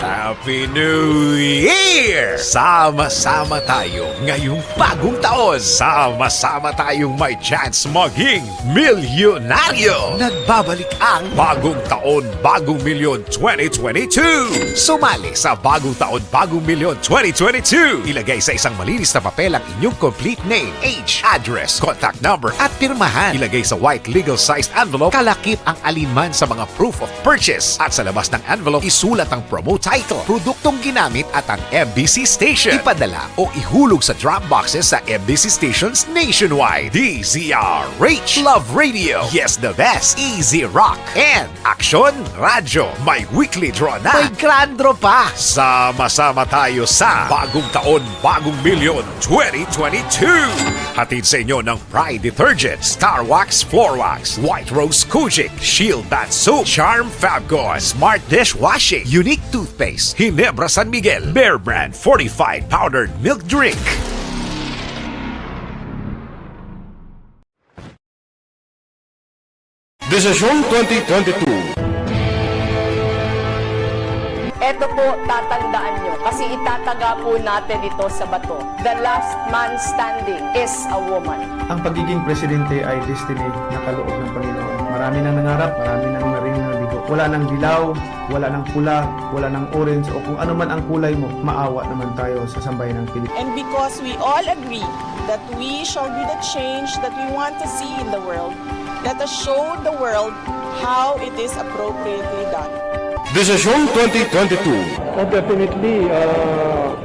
Happy New Year! Sama-sama tayo ngayong bagong taon. Sama-sama tayong may chance maging milyonaryo. Nagbabalik ang Bagong Taon, Bagong Milyon 2022. Sumali sa Bagong Taon, Bagong Milyon 2022. Ilagay sa isang malinis na papel ang inyong complete name, age, address, contact number at pirmahan. Ilagay sa white legal-sized envelope, kalakip ang alinman sa mga proof of purchase. At sa labas ng envelope, isulat ang promo title, produktong ginamit at ang MBC station. Ipadala o ihulog sa drop boxes sa MBC stations nationwide. DZRH, Love Radio, Yes the Best, Easy Rock, and Action Radyo. May weekly draw na. May grand draw pa. Sama-sama tayo sa Bagong Taon, Bagong Milyon 2022. Hatid sa inyo ng Pride Detergent, Star Wax Floor Wax, White Rose Kojic, Shield Bath Soap, Charm Fabgo, Smart Dishwashing, Unique Toothpaste, Ginebra San Miguel, Bear Brand Fortified Powdered Milk Drink. Desisyon 2022. Ito po, tatandaan nyo, kasi itataga po natin ito sa bato. The last man standing is a woman. Ang pagiging presidente ay destiny na kaloob ng Panginoon. Marami nang nangarap, marami nang narinig na bigo. Wala nang dilaw, wala nang pula, wala nang orange, o kung ano man ang kulay mo, maawa naman tayo sa sambayan ng Pilipinas. And because we all agree that we shall be the change that we want to see in the world. Let us show the world how it is appropriately done. Desisyon 2022. Definitely,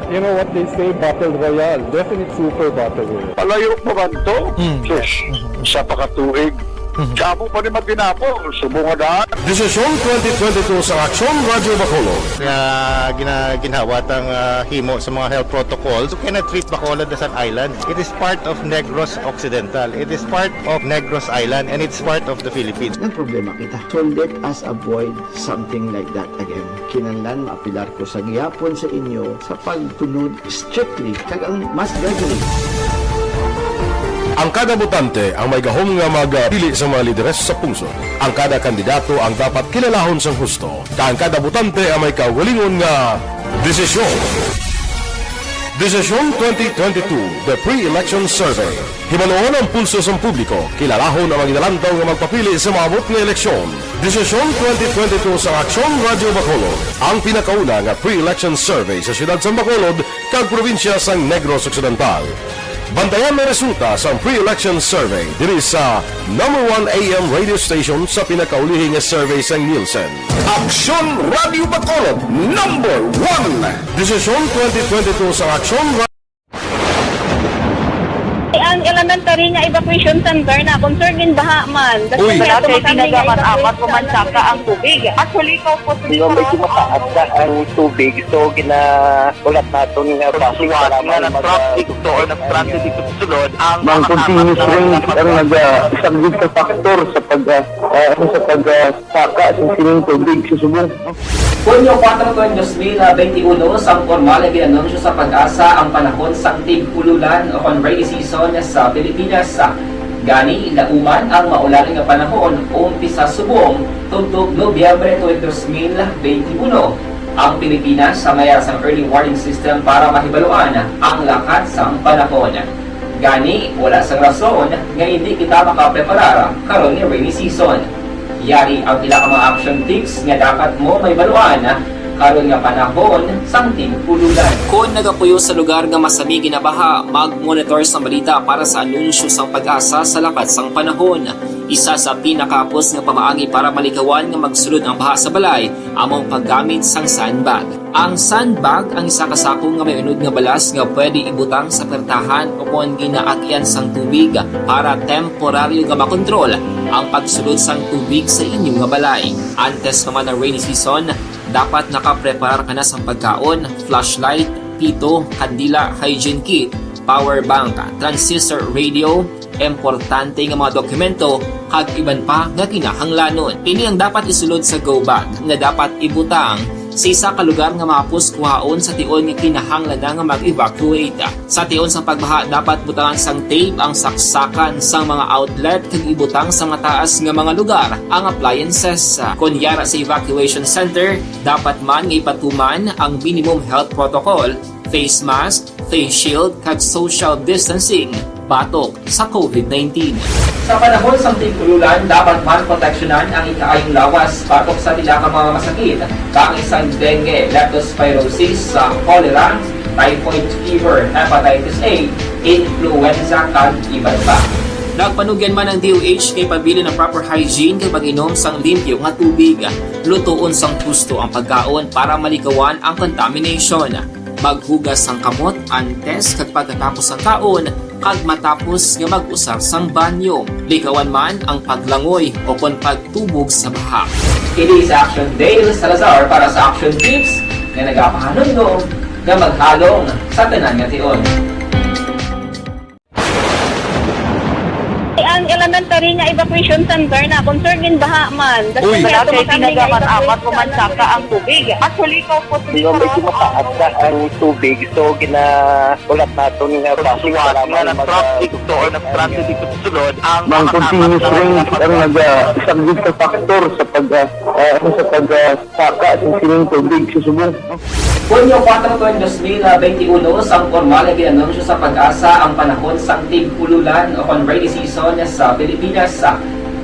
you know what they say, Battle Royale. Definite super Battle Royale. Palayo mo ba ito? Sus, sa pakatuig. Kamo pa ni Magdinapo, subungadaan. Desisyon 2022 sa Aksyon Radio Bacolod. Kaya ginhawat ang himo sa mga health protocols. You cannot treat Bacolod as an island. It is part of Negros Occidental. It is part of Negros Island and it's part of the Philippines. Ang problema kita. So let us avoid something like that again. Kinahanglan maapilar ko sa gihapon sa inyo sa pagtunod strictly kag ang mas gradually. Ang kada botante ang may gahom nga magpili sa mga lideres sa pungsod. Ang kada kandidato ang dapat kilalahon sang husto. Ang kada botante ang may kaugalingon nga desisyon. Desisyon 2022, the pre-election survey. Himanuon ang pulso sa publiko, kilalahon ang magidalantaw nga magpapili sa maabot nga eleksyon. Desisyon 2022 sa Aksyon Radio Bacolod, ang pinakauna nga pre-election survey sa siyudad sa Bacolod kag probinsya sa Negros Occidental. Bantayan na resulta sa pre-election survey diri sa #1 AM radio station sa pinakaulihing nga survey sa Nielsen. Aksyon Radio Bacolod, #1. Desisyon 2022 sa Aksyon Radio. Ang elementary nga evacuation center na concern din baha man. Uy. Kasi pinagamat-amat kumansaka ang tubig. Actually, ikaw po Medyo mataas na ang tubig. So, ulat natin nga pasiwala nga ng traffic to or ng traffic dito sa sulod. Ang continuous rain ang nag-isang sa factor sa pagsaka sa sining tubig sa subong. Hunyo 4 2021, sang formal ay ginanunsyo sa Pag-asa ang panahon sang tig-ululan o rainy season sa Pilipinas. Gani, lauman ang maulaling nga panahon umpisa subong tuntog Nobyembre 2021. Ang Pilipinas sa mayroon sang early warning system para mahibaluan ang lakat sang panahon. Gani, wala sang rason nga hindi kita makapreparar karon ni rainy season. Yari ang pila ka mga action tips nga dapat mo may baluan karon nga panahon sang tig-ululan. Kung nagapuyo sa lugar nga masami ginabaha, mag-monitor sa balita para sa anunsyo sang Pag-asa sa lakat sang panahon. Isa sa pinakapos nga pamaagi para malikawan nga magsulod ang baha sa balay, among paggamit sang sandbag. Ang sandbag ang isa ka sako nga may unod nga balas nga pwede ibutang sa pertahan o kung ginaagyan sang tubig para temporaryo nga makontrol ang pagsulod sang tubig sa inyong nga balay. Antes naman ng rainy season, dapat nakapreparar ka na sa pagkaon, flashlight, pito, kandila, hygiene kit, power bank, transistor radio, importante nga mga dokumento, kag iban pa nga kinahanglanon. Ini ang dapat isulod sa go bag nga dapat ibutang sa isa ka lugar nga mapus kuhaon sa tion nga kinahanglan nga mag-evacuate. Sa tion sa pagbaha dapat butangan sang tape ang saksakan sang mga outlet kag ibutang sa mataas nga mga lugar ang appliances. Kunyara sa evacuation center, dapat man nga ipatuman ang minimum health protocol, face mask, face shield kag social distancing batok sa COVID-19. Sa panahon sa tig-ululan, dapat man proteksyonan ang ikaayong lawas batok sa nila ka mga masakit, kang isang dengue, leptospirosis, cholera, typhoid fever, hepatitis A, influenza, kag iban pa. Nagpanugyan man ang DOH kay pabili ng proper hygiene kay pag-inom sang limpyo nga tubig, lutuon sang husto ang pagkaon para malikawan ang contamination. Maghugas sang kamot antes kag pagkatapos ang kaon, kag matapos nga mag-usar sang banyo. Likawan man ang paglangoy o kon pagtubog sa baha. Kini sa Action Dale Salazar para sa Action Tips nga nagapahanundong nga maghalong sa tanan nga tion. ang elementary nga evacuation center na concern din baha man. Uy. Kasi pinagamat-amat kumansaka ang tubig. Actually, ikaw po Medyo mataas na ang tubig. So, ulat natin nga pasiwala nga ng traffic to or ng traffic dito sa sulod. Ang continuous rain ang isang sa factor sa pagsaka sa sining tubig sa subong. Hunyo 4 2021, sang formal ay ginanunsyo sa Pag-asa ang panahon sang tig-ululan o rainy season sa Pilipinas.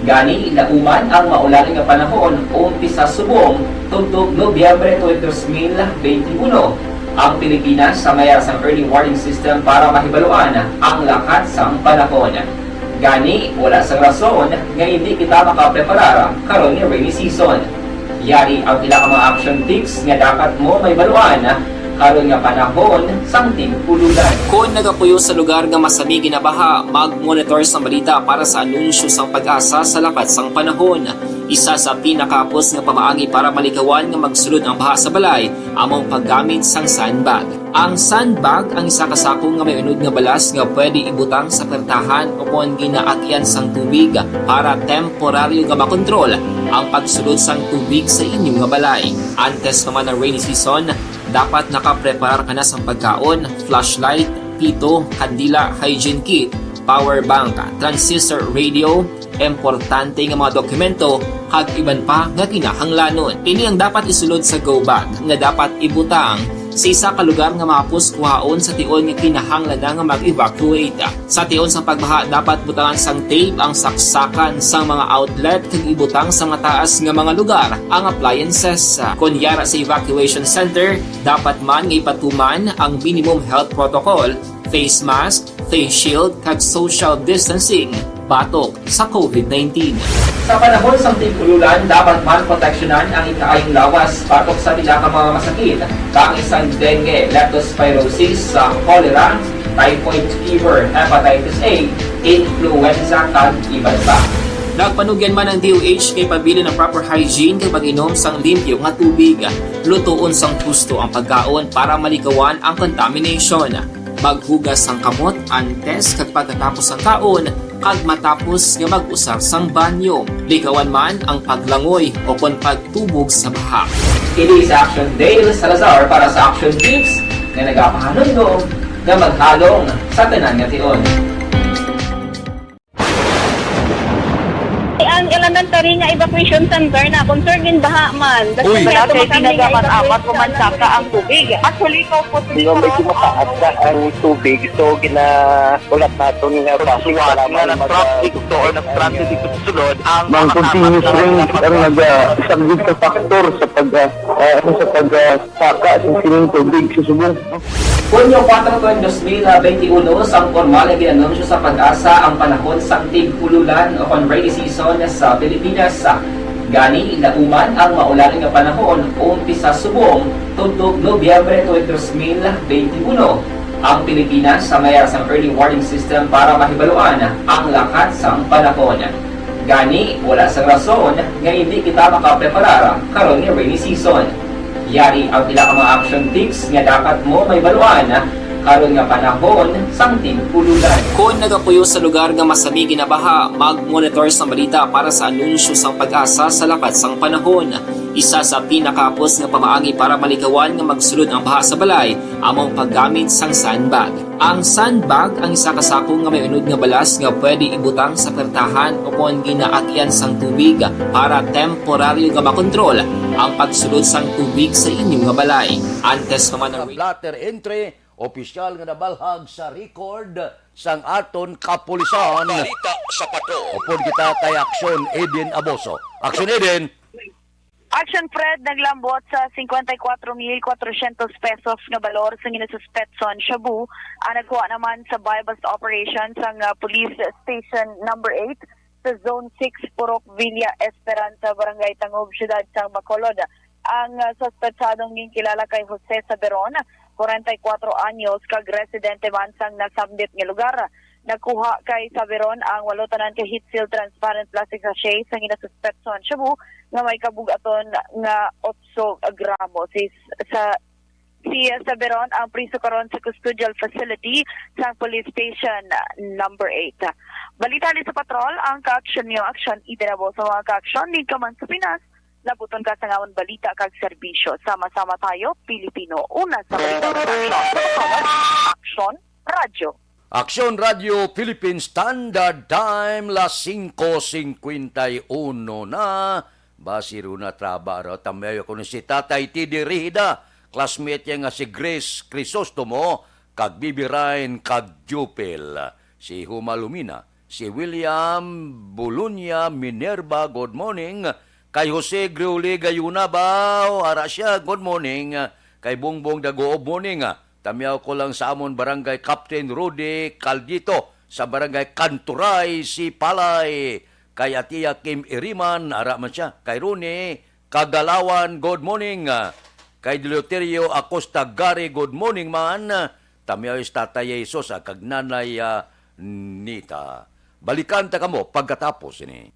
Gani, lauman ang maulaling nga panahon umpisa subong tuntog Nobyembre 2021. Ang Pilipinas sa mayroon sang early warning system para mahibaluan ang lakat sang panahon. Gani, wala sang rason nga hindi kita makapreparar karon ni rainy season. Yari ang pila ka mga action tips nga dapat mo mahibaluan karon nga panahon sang tig-ululan. Kung nagapuyo sa lugar nga masami ginabaha, mag-monitor sa balita para sa anunsyo sang pag-asa sa lakat sang panahon. Isa sa pinakapos nga pamaagi para malikawan nga magsulod ang baha sa balay, among paggamit sang sandbag. Ang sandbag ang isa ka sako nga may unod nga balas nga pwede ibutang sa pertahan o kung ginaakyan sang tubig para temporaryo nga makontrol ang pagsulod sang tubig sa inyong nga balay. Antes naman ng rainy season, dapat nakapreparar ka na sa pagkaon, flashlight, pito, kandila, hygiene kit, power bank, transistor radio, importante nga mga dokumento, kag iban pa nga kinahanglanon. Ini ang dapat isulod sa go bag nga dapat ibutang sa isa ka lugar nga mapus kuhaon sa tion nga kinahanglan nga mag-evacuate. Sa tion sa pagbaha dapat butangan sang tape ang saksakan sa mga outlet kag ibutang sa mataas nga mga lugar ang appliances. Kunyara sa evacuation center, dapat man nga ipatuman ang minimum health protocol, face mask, face shield kag social distancing batok sa COVID-19. Sa panahon sa tig-ululan, dapat man proteksyonan ang ikaayong lawas batok sa pila ka mga masakit, kang isang dengue, leptospirosis, cholera, typhoid fever, hepatitis A, influenza, kag iban pa. Nagpanugyan man ang DOH kay pabili ng proper hygiene kay pag-inom sang limpyo nga tubig, lutuon sang gusto ang pagkaon para malikawan ang contamination. Maghugas sang kamot antes kag pagkatapos ang kaon, kag matapos nga mag-usar sang banyo. Likawan man ang paglangoy o kon pagtubog sa baha. Kini sa Action Dale Salazar para sa Action Tips nga nagapahanundong nga maghalong sa tanan nga tion. Ang elementary nga evacuation center na concerned in baha man. Uy, Dati pinagaman-apat pumansaka ang tubig. Actually, ko po Medyo mataas na ang tubig, so ginaulat natin nga pasiwala nga ng traffic to or nag-traffic dito sa sulod ang continuous ring ang nag-isagid sa factor sa pagsaka sa sining tubig sa subong. Hunyo 4, 2021, sang formal ay ginanunsyo sa pag-asa ang panahon sang tig-ululan o kon rainy season sa Pilipinas. Gani, lauman ang maulaling nga panahon umpisa subong tutok Nobyembre 2021. Ang Pilipinas sa mayroon sang early warning system para mahibaluan ang lakat sang panahon. Gani, wala sang rason nga hindi kita makapreparar karon ni rainy season. Yari ang pila ka mga action tips nga dapat mo may baluan karon nga panahon sang tig-ululan. Kung nagapuyo sa lugar nga masami ginabaha, mag-monitor sa balita para sa anunsyo sang pag-asa sa lakat sang panahon. Isa sa pinakapos nga pamaagi para malikawan nga magsulod ang baha sa balay, among paggamit sang sandbag. Ang sandbag ang isa ka sako nga may unod nga balas nga pwede ibutang sa pertahan o kung ginaakyan sang tubig para temporaryo nga makontrol ang pagsulod sang tubig sa inyong nga balay. Antes naman ang Blatter entry, opisyal nga nabalhag sa record sang aton kapulisan. Balita sa pato. Upod kita kay Action Eden Aboso. Action Eden. Action Fred naglambot sa 54,400 pesos nga balor sa ginasuspetson Shabu. Ang nagkuha naman sa buy-bust operation sa Police Station number 8 sa Zone 6, Purok Villa Esperanza, Barangay Tangub, Siyudad sang Bacolod. Ang suspetsadong kilala kay Jose Saberon, 44 anyos, kag residente man sang nasambit nga lugar. Nakuha kay Saberon ang 8 tanan ka heat seal transparent plastic sachet sa ginasuspetson Shabu nga may kabugaton nga 8 gramo. Si Saberon ang priso karon sa custodial facility sa Police Station number 8. Balita ni sa patrol, ang ka-action niyo, Action Eden sa mga ka-action ni man sa Pinas. Labuton ka sa ngawon balita kag serbisyo. Sama-sama tayo, Pilipino. Una sa balita Action Radio. Action Radio Philippines Standard Time las 5:51 na. Basiro na trabaho tamayo ko si Tatay Tidi Rihida, classmate niya nga si Grace Crisostomo, kag Bibi Ryan kag Jupil, si Huma Lumina, si William Bulunya Minerva, good morning. Kay Jose Griuli Gayuna ba? Ara siya, good morning. kay Bongbong Daguob morning. Tamiyaw ko lang sa amon barangay Captain Rudy Caldito sa barangay Kanturay, si Palay. Kay Atiya Kim Iriman, ara man siya. Kay Rune Kagalawan, good morning. Kay Deloterio Acosta Gary, good morning man. Tamiyaw is Tatay Jesus, kag Nanay Nita. Balikan ta kamo pagkatapos ini.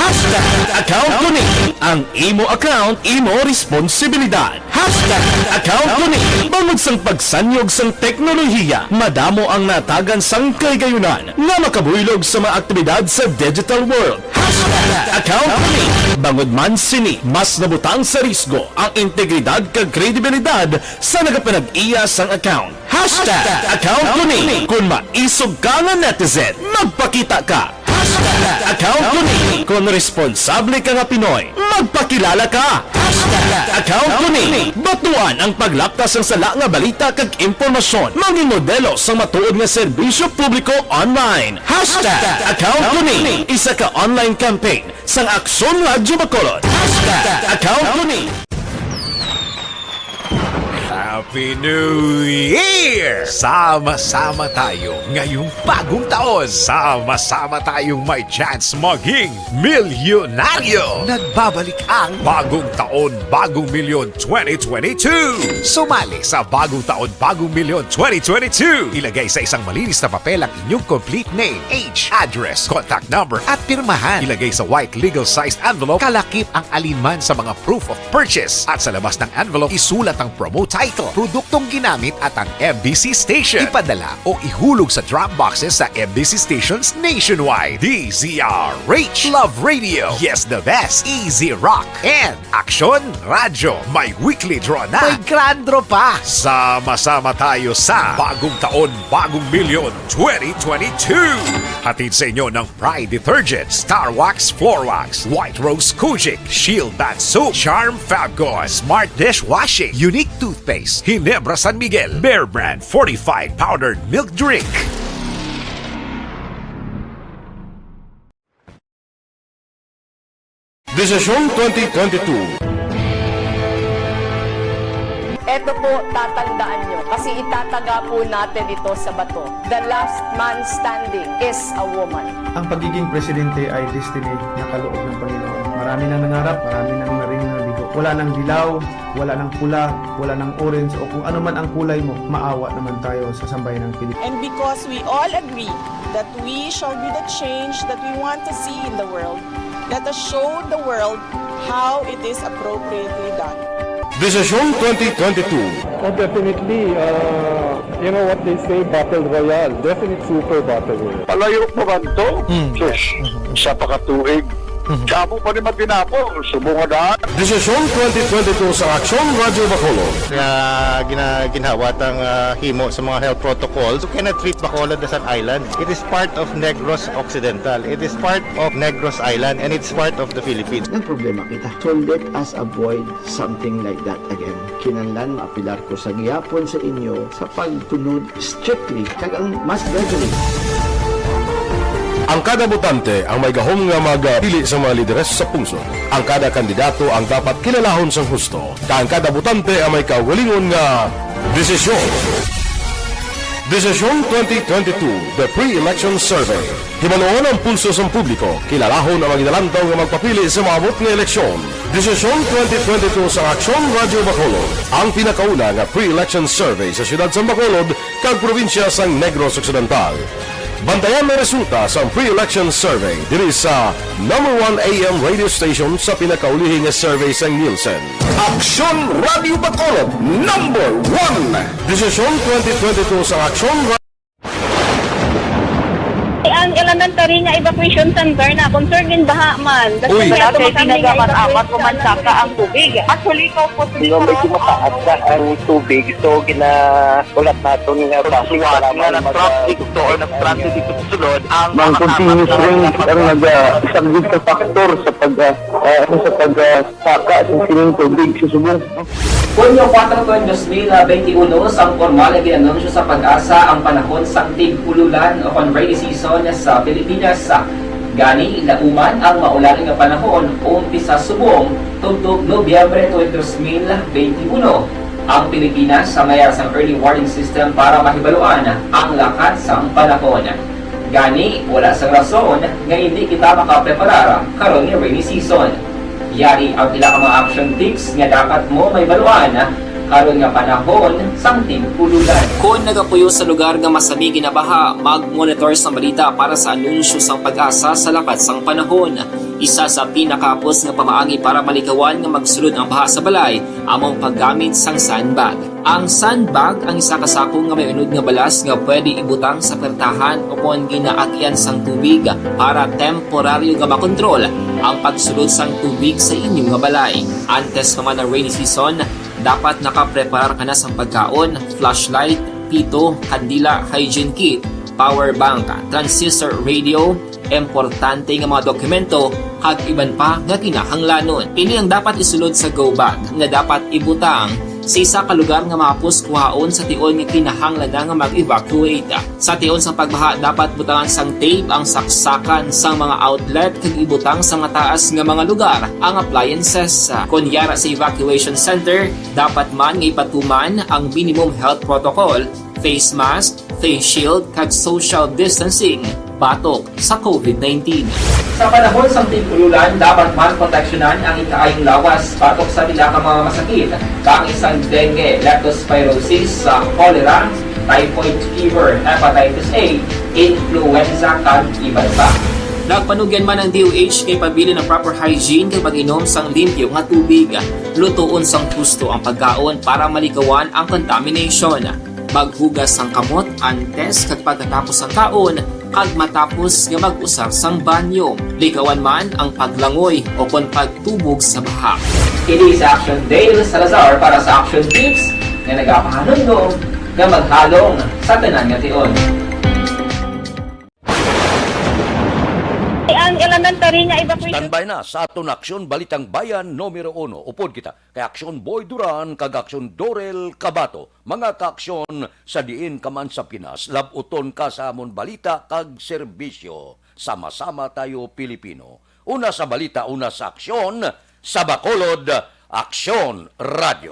Hashtag account ko ni. Ang imo account, imo responsibilidad. Hashtag account ko ni. Bangod sang pagsanyog sang teknolohiya, madamo ang natagan sang kaygayunan nga makabuylog sa mga aktibidad sa digital world. Hashtag account ko ni. Bangod man sini, mas nabutang sa risgo ang integridad kag kredibilidad sa nagapanag-iya sang account. Hashtag account ko ni. Kung maisog ka nga netizen, magpakita ka. Hashtag account ko ni. Kung responsable ka nga Pinoy, magpakilala ka. Hashtag account ko ni. Batuan ang paglaptas ng sala nga balita kag impormasyon. Maging modelo sa matuod nga serbisyo publiko online. Hashtag account ko ni. Isa ka online campaign sang Aksyon Radyo Bacolod. Hashtag account ko ni. Happy New Year! Sama-sama tayo ngayong bagong taon. Sama-sama tayong may chance maging milyonaryo. Nagbabalik ang Bagong Taon, Bagong Milyon 2022. Sumali sa Bagong Taon, Bagong Milyon 2022. Ilagay sa isang malinis na papel ang inyong complete name, age, address, contact number at pirmahan. Ilagay sa white legal-sized envelope, kalakip ang alinman sa mga proof of purchase. At sa labas ng envelope, isulat ang promo title, produktong ginamit at ang MBC station. Ipadala o ihulog sa drop boxes sa MBC stations nationwide. DZRH, Love Radio, Yes the Best, Easy Rock, and Aksyon Radyo. May weekly draw na. May grand draw pa. Sama-sama tayo sa Bagong Taon, Bagong Milyon 2022. Hatid sa inyo ng Pride Detergent, Star Wax Floor Wax, White Rose Kojic, Shield Bath Soap, Charm Fabgon, Smart Dishwashing, Unique Toothpaste, Ginebra San Miguel, Bear Brand Fortified Powdered Milk Drink. Desisyon 2022. Ito po, tatandaan nyo, kasi itataga po natin ito sa bato. The last man standing is a woman. Ang pagiging presidente ay destiny na kaloob ng Panginoon. Marami nang nangarap, marami nang naring nabigo. Wala nang dilaw, wala nang pula, wala nang orange, o kung ano man ang kulay mo, maawa naman tayo sa sambayan ng Pilipinas. And because we all agree that we shall be the change that we want to see in the world, let us show the world how it is appropriately done. Desisyon 2022. Oh, definitely, you know what they say, Battle Royale. Definitely super Battle Royale. Palayo mo ba ito? Diyos, sa pakatuig. Sabo pa rin matinapo, subungan. Desisyon 2022 sa Aksyon Radyo Bacolod. Ginhawat ang himo sa mga health protocols. You cannot treat Bacolod as an island. It is part of Negros Occidental. It is part of Negros Island and it's part of the Philippines. Ang problema kita. So let us avoid something like that again. Kinahanglan maapilar ko sa gihapon sa inyo sa pagtunod strictly kag ang mas gagawin. Ang kada botante ang may gahom nga magpili sa mga lideres sa pungsod. Ang kada kandidato ang dapat kilalahon sa husto. Ang kada botante ang may kaugalingon nga desisyon. Desisyon 2022, the pre-election survey. Himanuon ang pulso sa publiko, kilalahon ang magidalantaw nga magpapili sa maabot nga eleksyon. Desisyon 2022 sa Aksyon Radyo Bacolod, ang pinakauna nga pre-election survey sa siyudad sa Bacolod kag probinsya sa Negros Occidental. Bantayan may resulta sa pre-election survey diri sa #1 AM radio station sa pinakaulihing nga survey sa Nielsen. Aksyon Radio Bacolod, #1. Desisyon 2022 sa Aksyon Radio. ang elementary nga evacuation center na concern din baha man. Uy, dati pinagaman-apat kumansaka ang tubig. Actually, po Yung medyo mataas na ang tubig, so ginaulat natin nga basiwat nga nag-traffic to or nag-transit dito sa sulod. Ang continuous rain ang nag-subject sa factor sa pagsaka sa sining tubig sa subong. Hunyo 4 2021, sang formal na ginanunsyo sa pag-asa ang panahon sa tig-ululan o rainy season sa Pilipinas. Gani, lauman ang maulan nga panahon umpisa subong tugtog Nobyembre 2021. Ang Pilipinas sa mayroon sa early warning system para mahibaluan ang lakas sa panahon. Gani, wala sa rason nga hindi kita makapreparar karon nga rainy season. Yari ang pila ka mga action tips nga dapat mo may baluan karon nga panahon sang tig-ululan. Kung nagapuyo sa lugar nga masami ginabaha, mag-monitor sa balita para sa anunsyo sang pag-asa sa lakas sang panahon. Isa sa pinakapos nga pamaagi para malikawan nga magsulod ang baha sa balay, among paggamit sang sandbag. Ang sandbag ang isa kasako nga may unod nga balas nga pwede ibutang sa pertahan upon ginaagyan sang tubig para temporaryo nga makontrol ang pagsulod sang tubig sa inyong nga balay. Antes naman ang rainy season, dapat nakapreparar ka na sa pagkaon, flashlight, pito, kandila, hygiene kit, power bank, transistor radio, importante nga mga dokumento, kag iban pa nga kinahanglanon. Pili ang dapat isulod sa go bag nga dapat ibutang sa isa ka lugar nga mapus kuhaon sa tion nga kinahanglan nga mag-evacuate. Sa tion sa pagbaha dapat butangan sang tape ang saksakan sang mga outlet kag ibutang sa mataas nga mga lugar ang appliances. Kunyara sa evacuation center, dapat man nga ipatuman ang minimum health protocol, face mask, face shield kag social distancing batok sa COVID-19. Sa panahon sa tig-ululan, dapat man proteksyonan ang ikaayong lawas batok sa pila ka mga masakit, kang isang dengue, leptospirosis, cholera, typhoid fever, hepatitis A, influenza, kag iban pa. Nagpanugyan man ang DOH kay pabili ng proper hygiene kay pag-inom sang limpyo nga tubig. Lutuon sang gusto ang pagkaon para malikawan ang contamination. Maghugas sang kamot antes kag pagkatapos ang kaon, kag matapos nga mag-usar sang banyo. Likawan man ang paglangoy o kon pagtubog sa baha. Kini sa Action Dale Salazar para sa Action Tips nga nagapahanundong nga maghalong sa tanan nga tion. ang elementary nga evacuation. Standby na sa aton aksyon Balitang Bayan numero 1. Upod kita kay Aksyon Boy Duran kag Aksyon Dorel Cabato. Mga kaaksyon sa diin kaman sa Pinas, labuton ka sa amon balita kag serbisyo. Sama-sama tayo Pilipino. Una sa balita, una sa aksyon, sa Bacolod, Aksyon Radio.